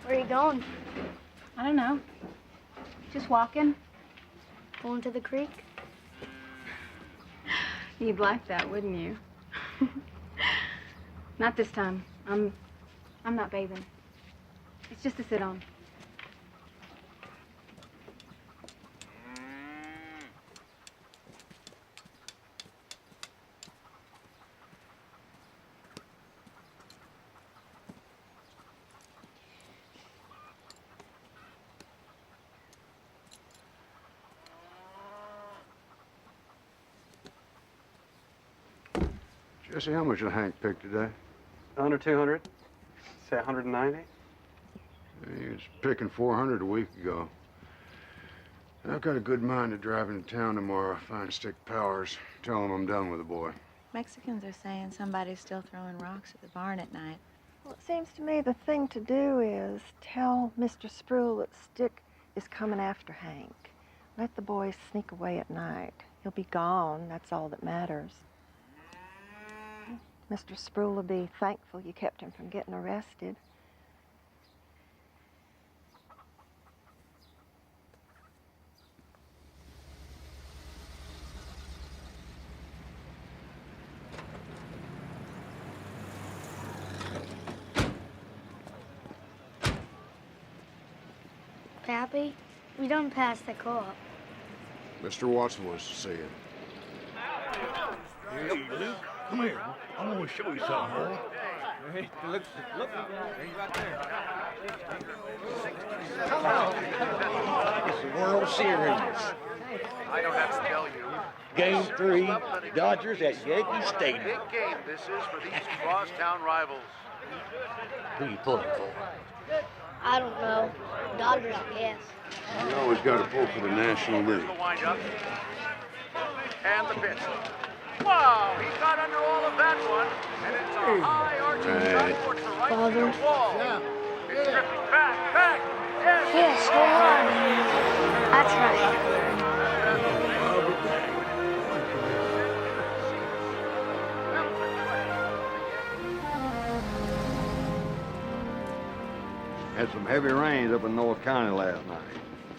Where are you going? I don't know. Just walking. Going to the creek? You'd like that, wouldn't you? Not this time. I'm not bathing. It's just to sit on. Jesse, how much did Hank pick today? Under 200. Say 190. He was picking 400 a week ago. I've got a good mind to drive into town tomorrow, find Stick Powers, tell him I'm done with the boy. Mexicans are saying somebody's still throwing rocks at the barn at night. Well, it seems to me the thing to do is tell Mr. Sproul that Stick is coming after Hank. Let the boy sneak away at night. He'll be gone. That's all that matters. Mr. Sproul will be thankful you kept him from getting arrested. Pappy, we done passed the co-op. Mr. Watson wants to see you. Hey, Luke, come here. I'm gonna show you something, boy. Hey, look, he's right there. It's the World Series. I don't have to tell you. Game 3, Dodgers at Yankee Stadium. Big game this is for these crosstown rivals. Who you pulling for? I don't know. Dodgers, I guess. You always got to pull for the National League. The windup. And the pitch. Wow, he got under all of that one. And it's a high arching shot towards the right Father. field wall. It's drifting back. Yes. Yes, go on. That's right. Had some heavy rains up in North County last night.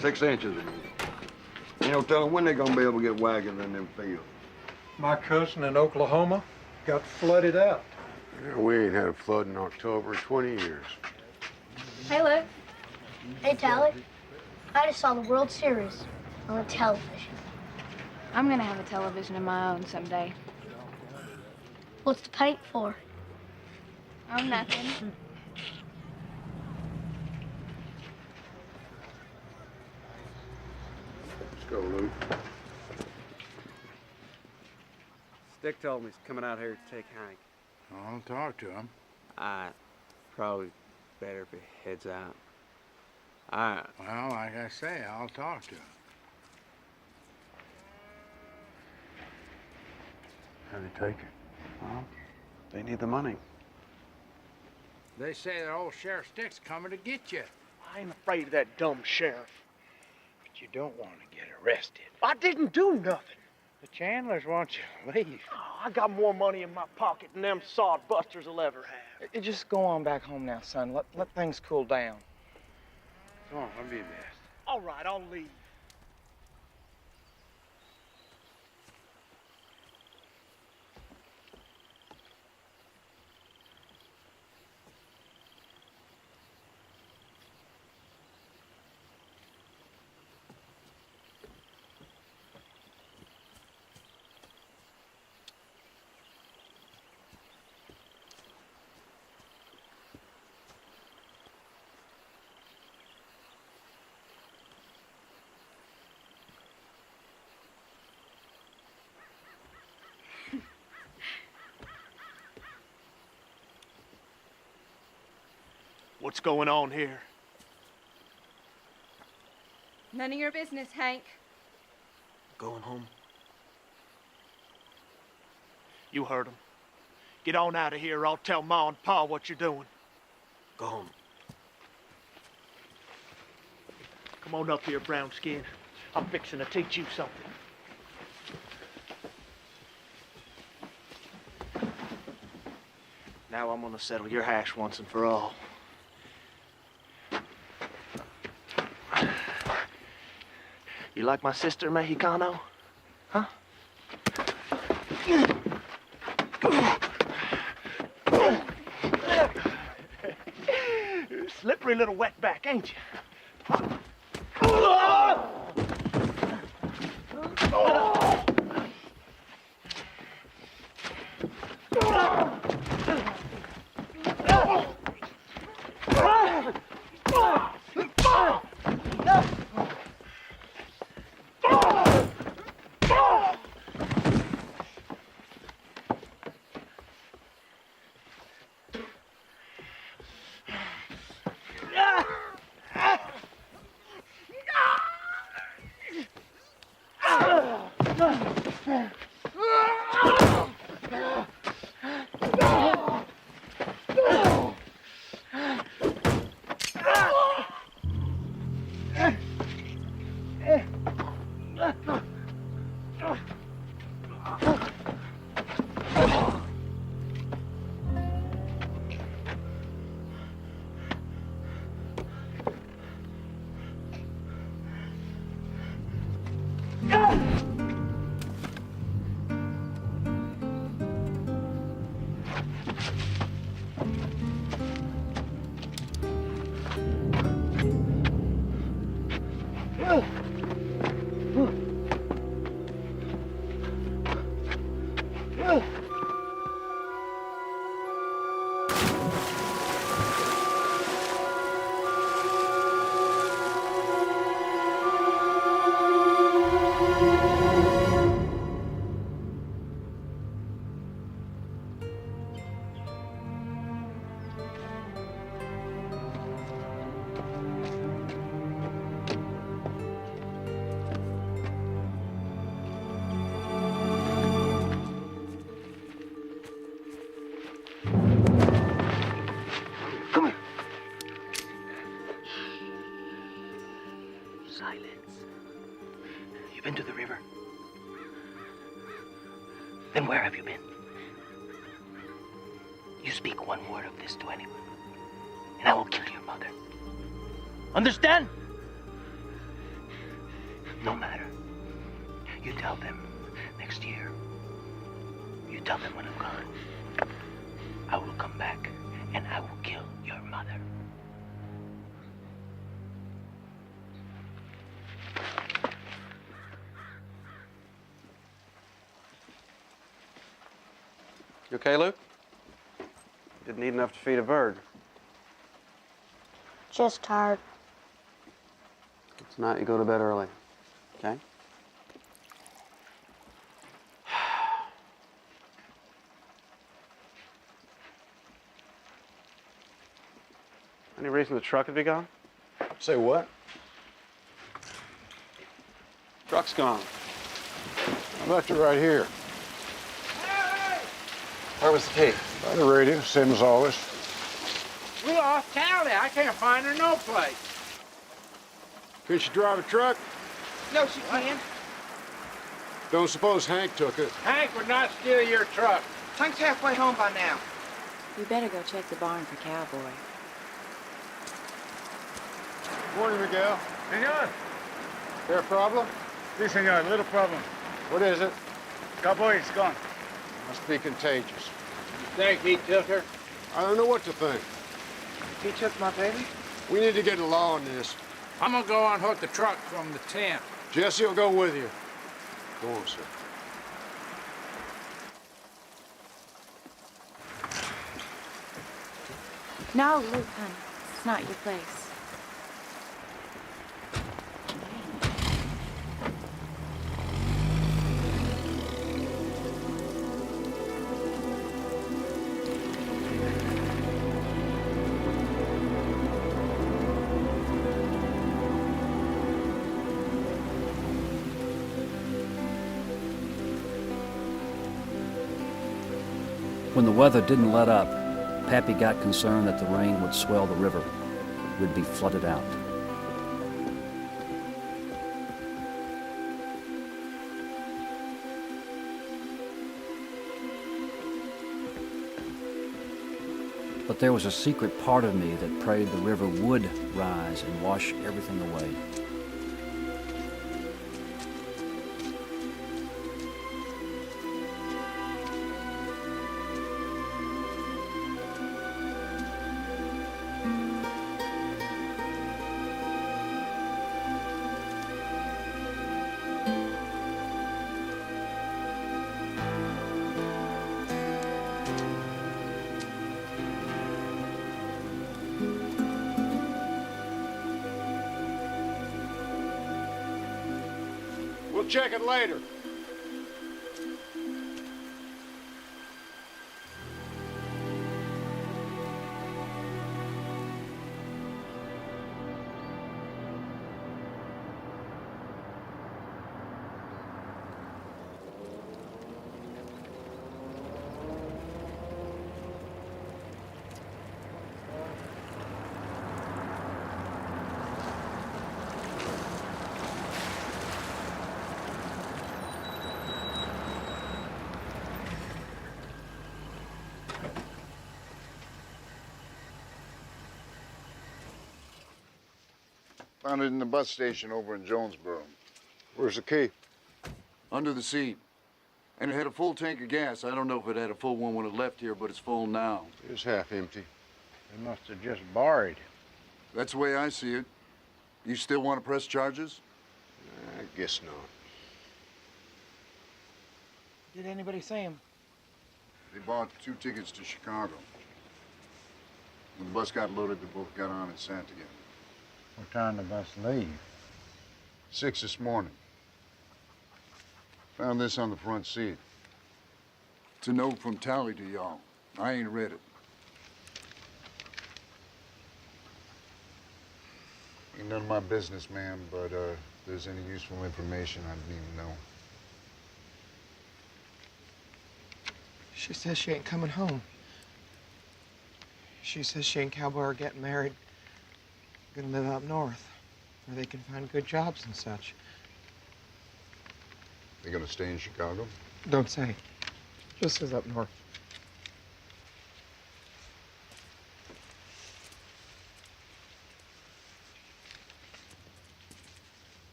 6 inches. Ain't no telling when they're gonna be able to get wagons in them fields. My cousin in Oklahoma got flooded out. Yeah, we ain't had a flood in October in 20 years. Hey, Luke. Hey, Tally. I just saw the World Series on the television. I'm gonna have a television of my own someday. What's the paint for? Oh, nothing. Let's go, Luke. Stick told me he's coming out here to take Hank. I'll talk to him. Probably better if he heads out. Well, like I say, I'll talk to him. How'd he take it? Well, they need the money. They say that old Sheriff Stick's coming to get you. I ain't afraid of that dumb sheriff. But you don't want to get arrested. I didn't do nothing. The Chandlers want you to leave. Oh, I got more money in my pocket than them sod busters will ever have. Just go on back home now, son. Let things cool down. Come on, that'd be best. All right, I'll leave. What's going on here? None of your business, Hank. Going home. You heard him. Get on out of here or I'll tell Ma and Pa what you're doing. Go home. Come on up here, brown skin. I'm fixing to teach you something. Now I'm gonna settle your hash once and for all. You like my sister, Mexicano? Huh? Slippery little wetback, ain't you? Been to the river? Then where have you been? You speak one word of this to anyone, and I will kill your mother. Understand? No matter. You tell them next year. You tell them when I'm gone. I will come back, and I will kill your mother. You okay, Luke? Didn't eat enough to feed a bird. Just tired. Tonight you go to bed early, okay? Any reason the truck would be gone? Say what? Truck's gone. I left it right here. Where was the key? By the radio, same as always. We lost Tally. I can't find her no place. Can she drive a truck? No, she can't. Don't suppose Hank took it. Hank would not steal your truck. Hank's halfway home by now. We better go check the barn for Cowboy. Morning, Miguel. Senor. There a problem? Si, senor. Little problem. What is it? Cowboy is gone. Must be contagious. You think he took her? I don't know what to think. He took my baby? We need to get a law on this. I'm gonna go unhook the truck from the tent. Jesse will go with you. Go on, sir. No, Luke, honey. It's not your place. When the weather didn't let up, Pappy got concerned that the rain would swell the river. We'd be flooded out. But there was a secret part of me that prayed the river would rise and wash everything away. We'll check it later. Found it in the bus station over in Jonesboro. Where's the key? Under the seat. And it had a full tank of gas. I don't know if it had a full one when it left here, but it's full now. It's half empty. They must have just borrowed. That's the way I see it. You still want to press charges? I guess not. Did anybody see him? They bought 2 tickets to Chicago. When the bus got loaded, they both got on and sat together. What time did the bus leave? 6 this morning. Found this on the front seat. It's a note from Tally to y'all. I ain't read it. Ain't none of my business, ma'am, but if there's any useful information, I'd need to know. She says she ain't coming home. She says she and Cowboy are getting married. Gonna live up north, where they can find good jobs and such. They gonna stay in Chicago? Don't say. Just says up north.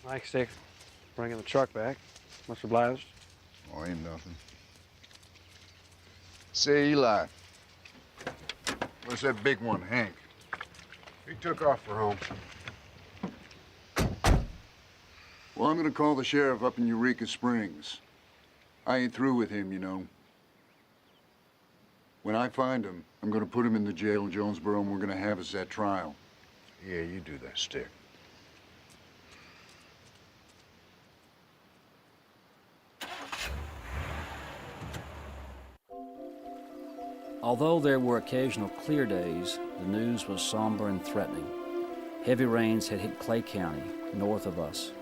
Thanks, Dick. Bringing the truck back. Much obliged. Oh, ain't nothing. Say, Eli. Where's that big one, Hank? He took off for home. Well, I'm gonna call the sheriff up in Eureka Springs. I ain't through with him, you know. When I find him, I'm gonna put him in the jail in Jonesboro, and we're gonna have us that trial. Yeah, you do that, Stick. Although there were occasional clear days, the news was somber and threatening. Heavy rains had hit Clay County, north of us.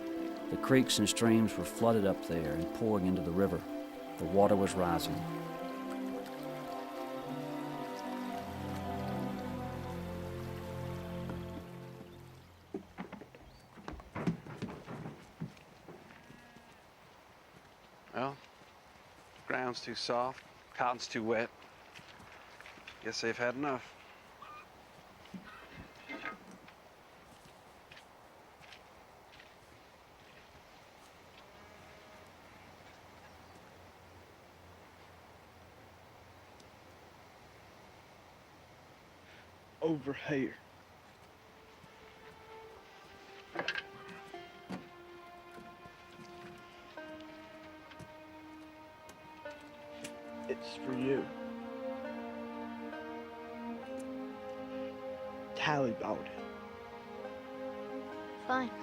The creeks and streams were flooded up there and pouring into the river. The water was rising. Well, ground's too soft, cotton's too wet. Guess they've had enough. Over here. It's for you. Tally bought it. Thanks.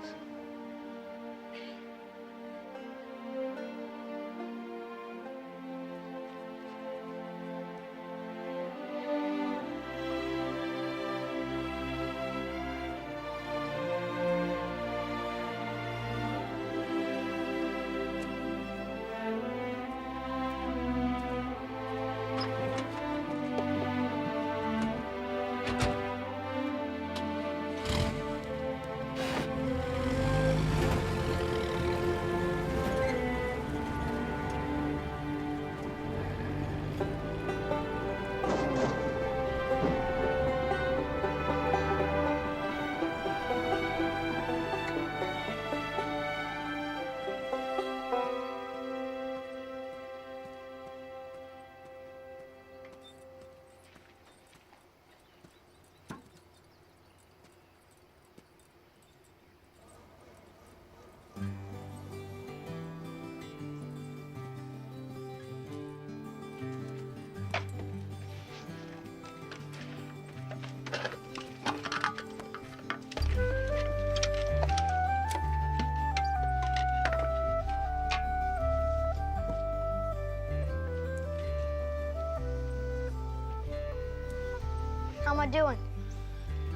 How am I doing?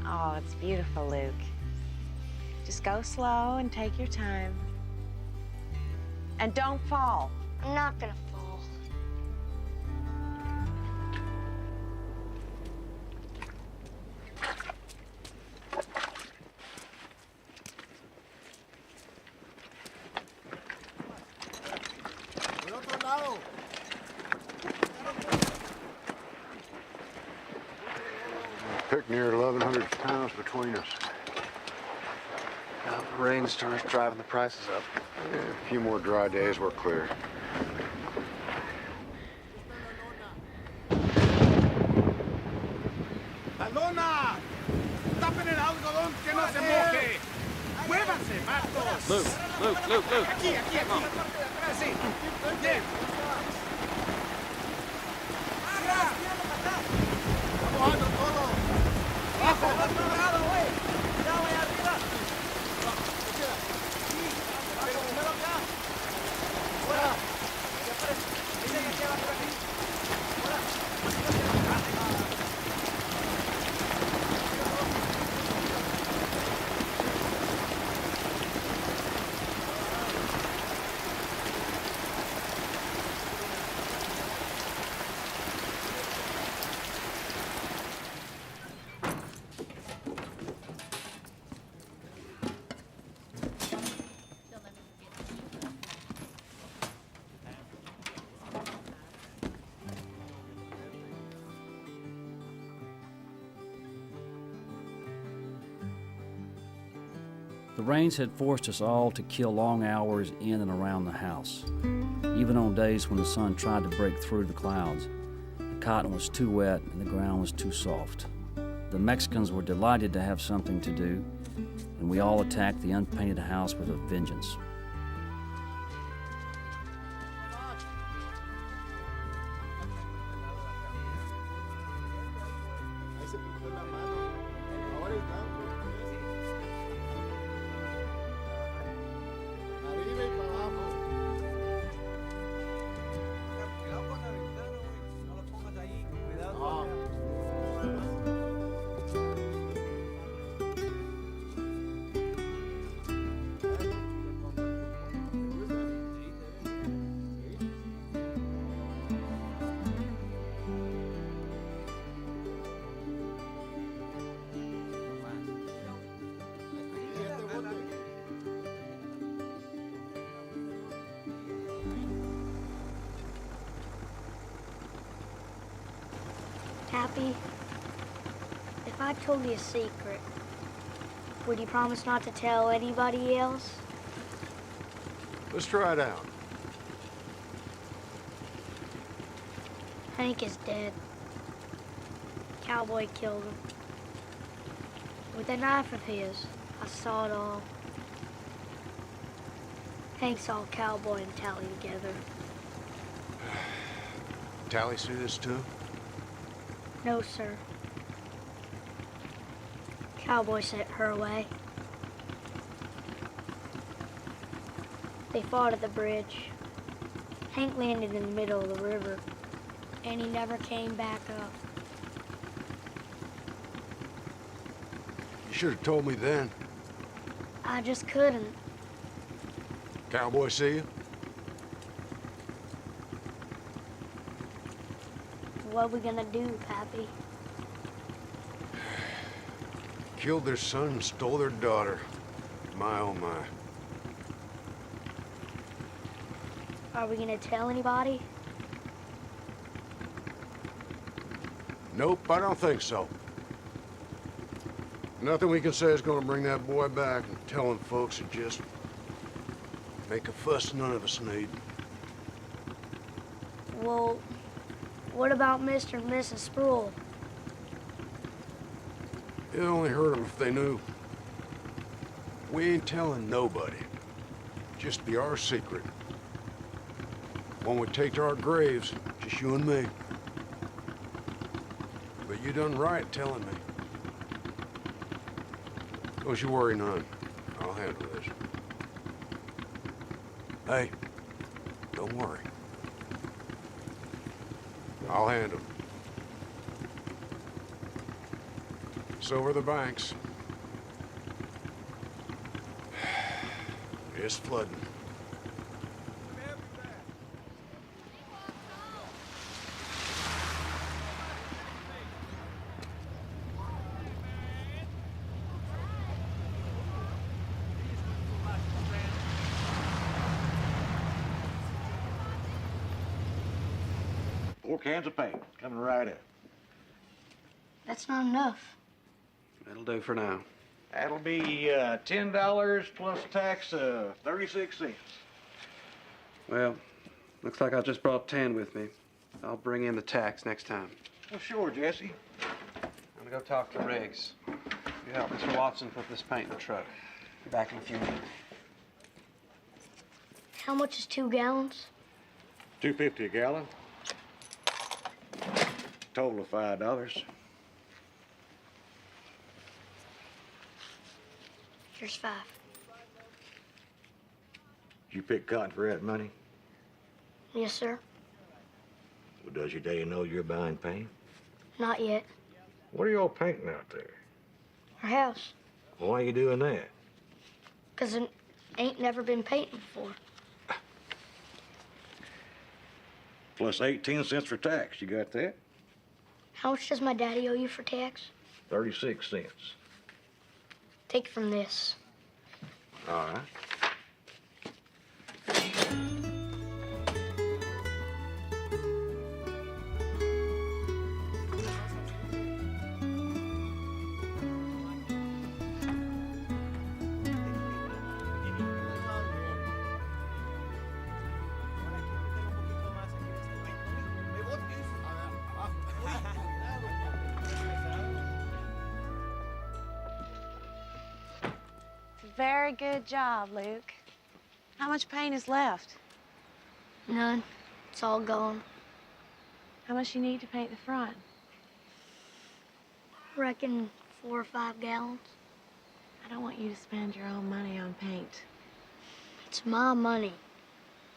Oh, it's beautiful, Luke. Just go slow and take your time. And don't fall. I'm not gonna fall. Picked near 1,100 pounds between us. Well, the rain starts driving the prices up. Yeah, a few more dry days, we're clear. ¡La lona! ¡Tapen el algodón que no se moje! ¡Muévanse, matos! Luke. Aquí. Sí. Bien. ¡Vamos, todo! ¡Bajo! ¡Al otro lado, güey! ¡Cuidado ahí arriba! Pero primero acá. ¡Fuera! Dice que queda por aquí. The rains had forced us all to kill long hours in and around the house. Even on days when the sun tried to break through the clouds, the cotton was too wet and the ground was too soft. The Mexicans were delighted to have something to do, and we all attacked the unpainted house with a vengeance. Pappy, if I told you a secret, would you promise not to tell anybody else? Let's try it out. Hank is dead. Cowboy killed him. With a knife of his, I saw it all. Hank saw Cowboy and Tally together. Tally see this too? No, sir. Cowboy sent her away. They fought at the bridge. Hank landed in the middle of the river, and he never came back up. You should have told me then. I just couldn't. Cowboy see you? What are we gonna do, Pappy? Killed their son and stole their daughter. My, oh my. Are we gonna tell anybody? Nope, I don't think so. Nothing we can say is gonna bring that boy back, and telling folks would just make a fuss none of us need. Well, what about Mr. and Mrs. Sproul? It only hurt them if they knew. We ain't telling nobody. Just be our secret. One we take to our graves, just you and me. But you done right telling me. Don't you worry none. I'll handle this. Hey, don't worry. I'll handle it. So are the banks. It's flooding. Four cans of paint, coming right up. That's not enough. That'll do for now. That'll be $10 plus tax of 36 cents. Well, looks like I just brought 10 with me. I'll bring in the tax next time. Well, sure, Jesse. I'm gonna go talk to Riggs. You help Mr. Watson put this paint in the truck. Be back in a few minutes. How much is 2 gallons? $2.50 a gallon. Total of $5. Here's 5. You pick cotton for that money? Yes, sir. Well, does your daddy know you're buying paint? Not yet. What are y'all painting out there? Our house. Why are you doing that? 'Cause it ain't never been painted before. Plus 18 cents for tax. You got that? How much does my daddy owe you for tax? 36 cents. Take from this. All right. Very good job, Luke. How much paint is left? None. It's all gone. How much you need to paint the front? I reckon 4 or 5 gallons. I don't want you to spend your own money on paint. It's my money.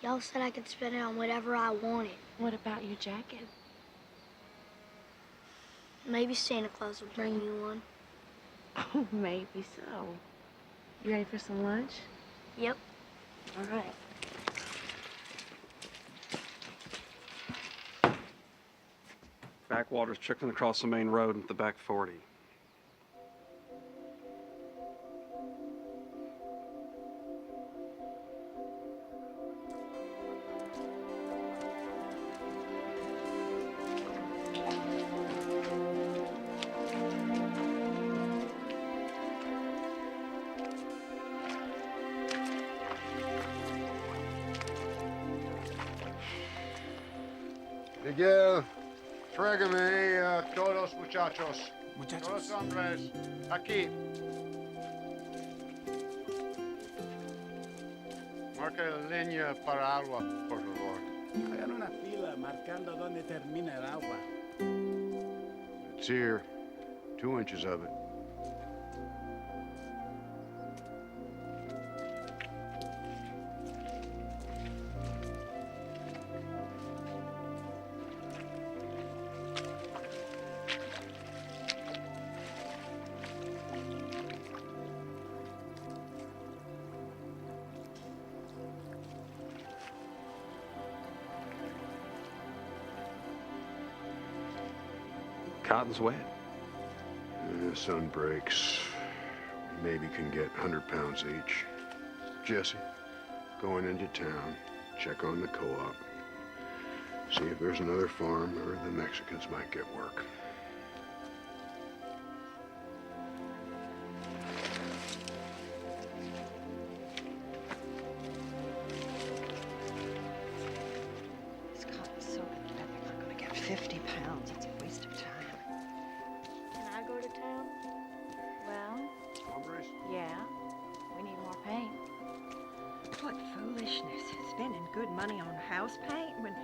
Y'all said I could spend it on whatever I wanted. What about your jacket? Maybe Santa Claus will bring you one. Oh, maybe so. You ready for some lunch? Yep. All right. Backwater's trickling across the main road into the back 40. Miguel, tráigame todos muchachos. Todos hombres. Aquí. Marca la línea para agua, por favor. Hagan una fila marcando dónde termina el agua. It's here. 2 inches of it. Cotton's wet. The sun breaks. Maybe can get 100 pounds each. Jesse, going into town, check on the co-op. See if there's another farm or the Mexicans might get work. This cotton is so good, they're not going to get 50 pounds. It's a waste of time. Can I go to town? Well, Hombres? yeah. We need more paint. What foolishness, spending good money on house paint when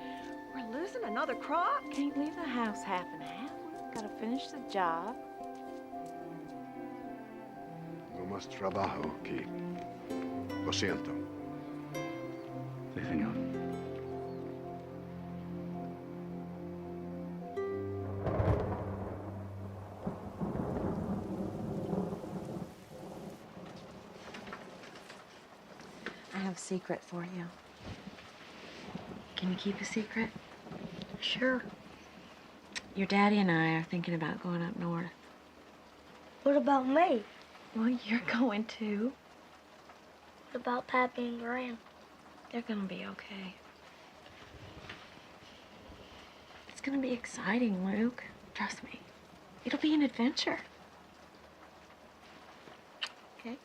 we're losing another crop. Can't leave the house half and half. We've got to finish the job. No más trabajo aquí. Lo siento. Sí, señor. I have a secret for you. Can you keep a secret? Sure. Your daddy and I are thinking about going up north. What about me? Well, you're going too. What about Pappy and Gran? They're gonna be okay. It's gonna be exciting, Luke. Trust me. It'll be an adventure. Okay?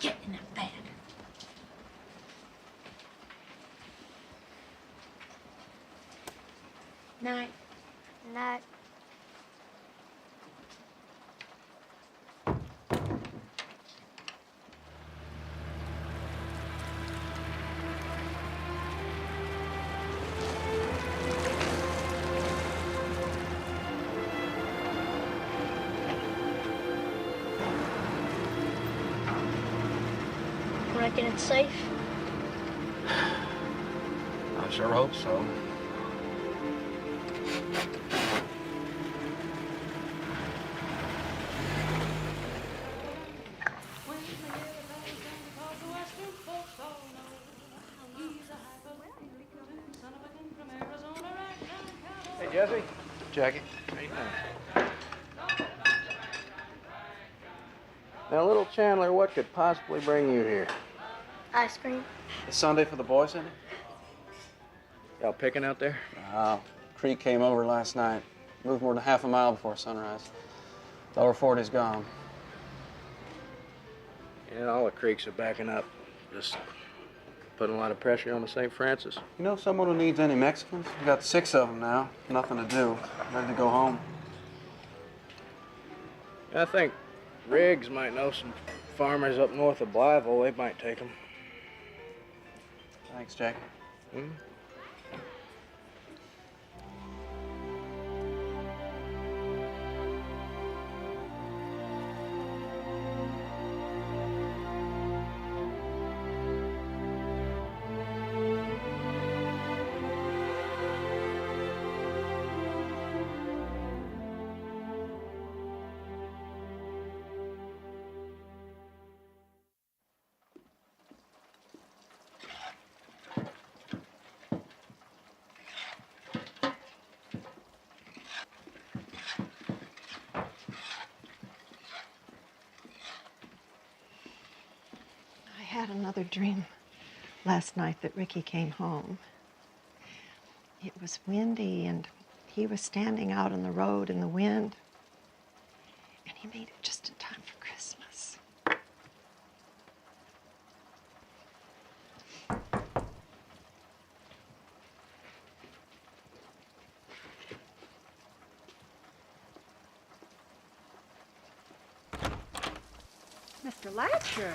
Get in that bed. Night. Night. Reckon it's safe? I sure hope so. Hey, Jesse. Jackie. How you doing? Now, little Chandler, what could possibly bring you here? Ice cream. It's Sunday for the boys, isn't it? Y'all picking out there? Creek came over last night. Moved more than half a mile before sunrise. Lower 40's gone. Yeah, all the creeks are backing up. Just putting a lot of pressure on the St. Francis. You know someone who needs any Mexicans? We got 6 of them now. Nothing to do. Ready to go home. I think Riggs might know some farmers up north of Blytheville. They might take them. Thanks, Jackie. Hmm? I had another dream last night that Ricky came home. It was windy and he was standing out on the road in the wind. And he made it just in time for Christmas. Mr. Latcher.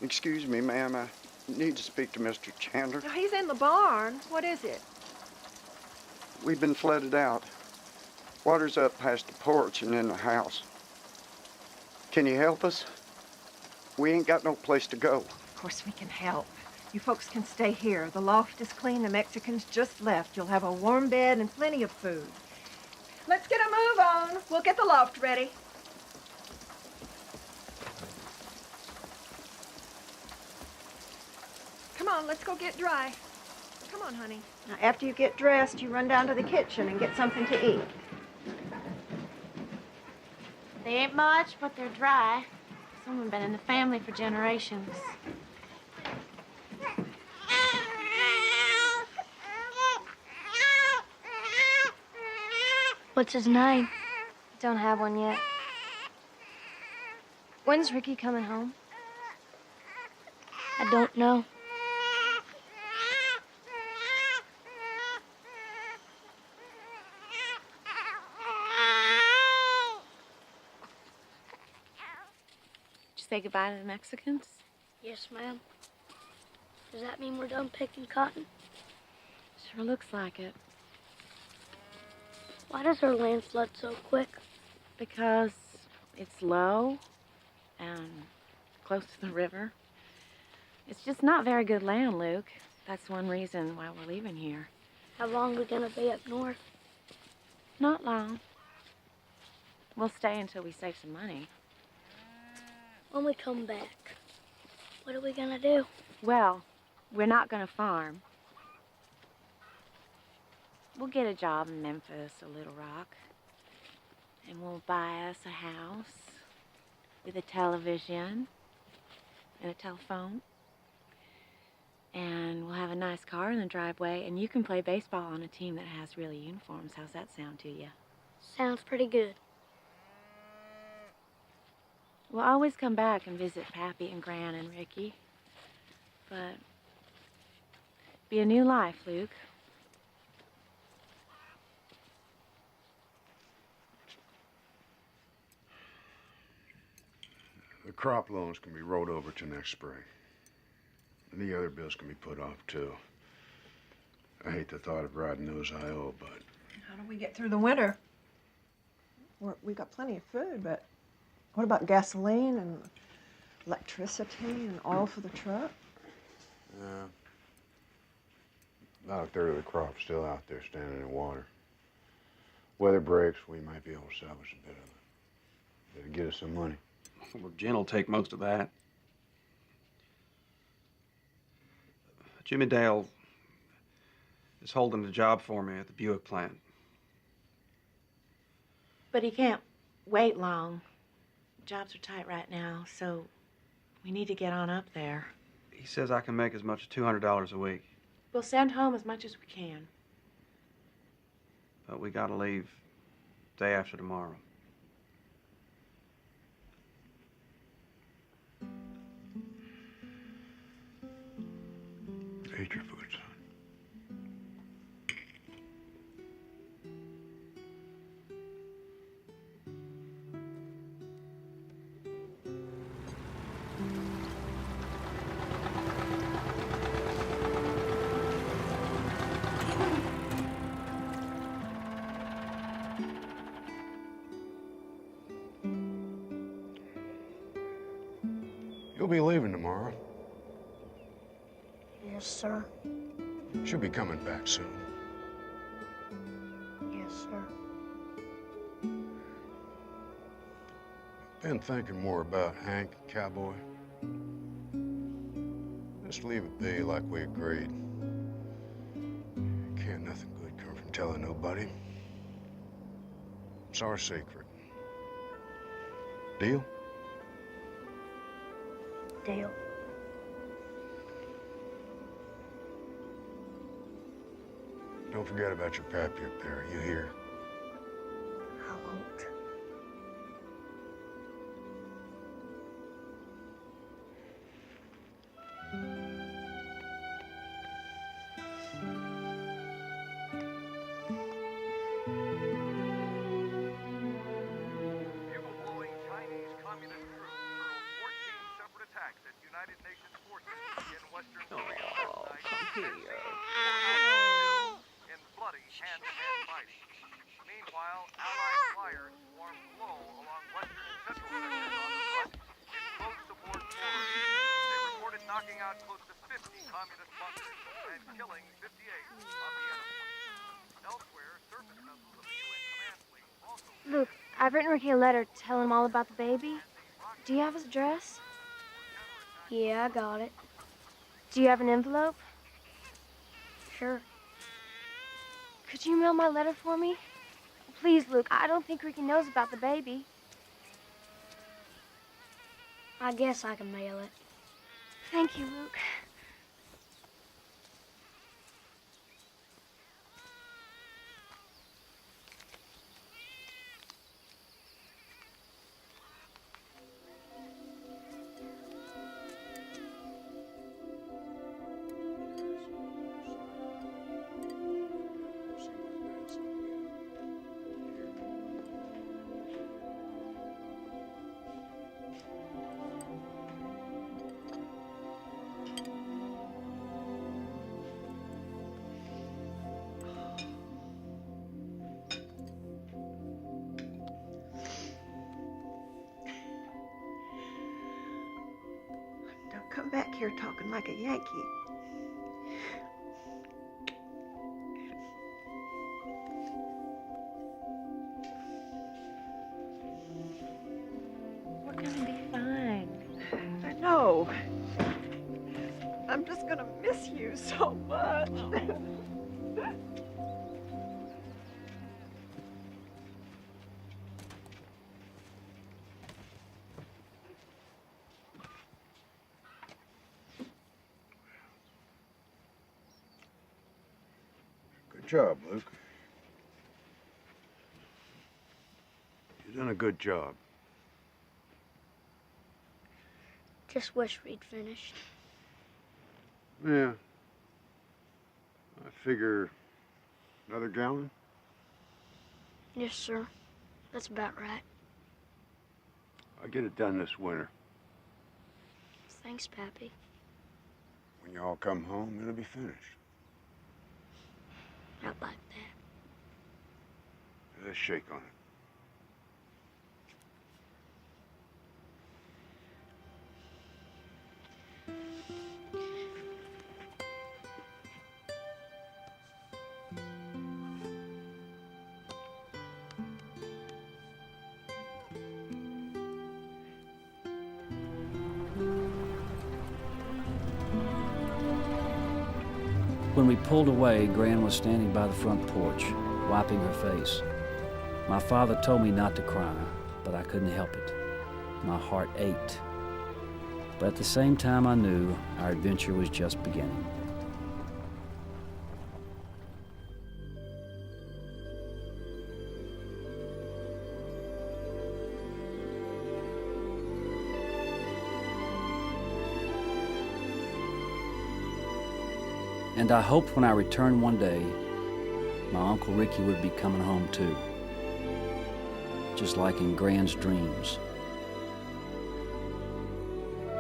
Excuse me, ma'am. I need to speak to Mr. Chandler. No, he's in the barn. What is it? We've been flooded out. Water's up past the porch and in the house. Can you help us? We ain't got no place to go. Of course we can help. You folks can stay here. The loft is clean. The Mexicans just left. You'll have a warm bed and plenty of food. Let's get a move on. We'll get the loft ready. Come on, let's go get dry. Come on, honey. Now, after you get dressed, you run down to the kitchen and get something to eat. They ain't much, but they're dry. Some have been in the family for generations. What's his name? Don't have one yet. When's Ricky coming home? I don't know. Did you say goodbye to the Mexicans? Yes, ma'am. Does that mean we're done picking cotton? Sure looks like it. Why does our land flood so quick? Because it's low and close to the river. It's just not very good land, Luke. That's one reason why we're leaving here. How long are we gonna be up north? Not long. We'll stay until we save some money. When we come back, what are we gonna do? Well, we're not gonna farm. We'll get a job in Memphis or Little Rock. And we'll buy us a house with a television and a telephone. And we'll have a nice car in the driveway, and you can play baseball on a team that has real uniforms. How's that sound to you? Sounds pretty good. We'll always come back and visit Pappy and Gran and Ricky. But be a new life, Luke. The crop loans can be rolled over to next spring. And the other bills can be put off, too. I hate the thought of riding those I owe, but... How do we get through the winter? We got plenty of food, but what about gasoline and electricity and oil for the truck? About a third of the crop's still out there standing in water. Weather breaks, we might be able to salvage a bit of it. It'll get us some money. Well, Jen will take most of that. Jimmy Dale is holding a job for me at the Buick plant. But he can't wait long. Jobs are tight right now, so we need to get on up there. He says I can make as much as $200 a week, We'll send home as much as we can. but we gotta leave day after tomorrow. Eat your food, son. You'll be leaving tomorrow. Yes, sir. Should be coming back soon. Yes, sir. Been thinking more about Hank, cowboy. Just leave it be like we agreed. Can't nothing good come from telling nobody. It's our secret. Deal? Deal. Don't forget about your pappy up there, you hear? I won't. Bugle blowing Chinese communist troops hurled in bloody hand-to-hand fighting. Meanwhile, Allied flyers swarmed low along western and central sectors on the front in close support forward. They reported knocking out close to 50 communist bunkers and killing 58 on the enemy. Elsewhere, surface vessels of the UN command fleet also... Luke, I've written Ricky a letter telling him all about the baby. Do you have his address? Yeah, I got it. Do you have an envelope? Sure. Could you mail my letter for me? Please, Luke, I don't think Ricky knows about the baby. I guess I can mail it. Thank you, Luke. Don't come back here talking like a Yankee. We're gonna be fine. I know. I'm just gonna miss you so much. Good job, Luke. You've done a good job. Just wish we'd finished. Yeah. I figure another gallon? Yes, sir. That's about right. I'll get it done this winter. Thanks, Pappy. When you all come home, it'll be finished. Not like that. Let's shake on it. When we pulled away, Gran was standing by the front porch, wiping her face. My father told me not to cry, but I couldn't help it. My heart ached. But at the same time, I knew our adventure was just beginning. And I hoped when I returned one day, my Uncle Ricky would be coming home too. Just like in Gran's dreams.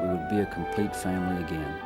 We would be a complete family again.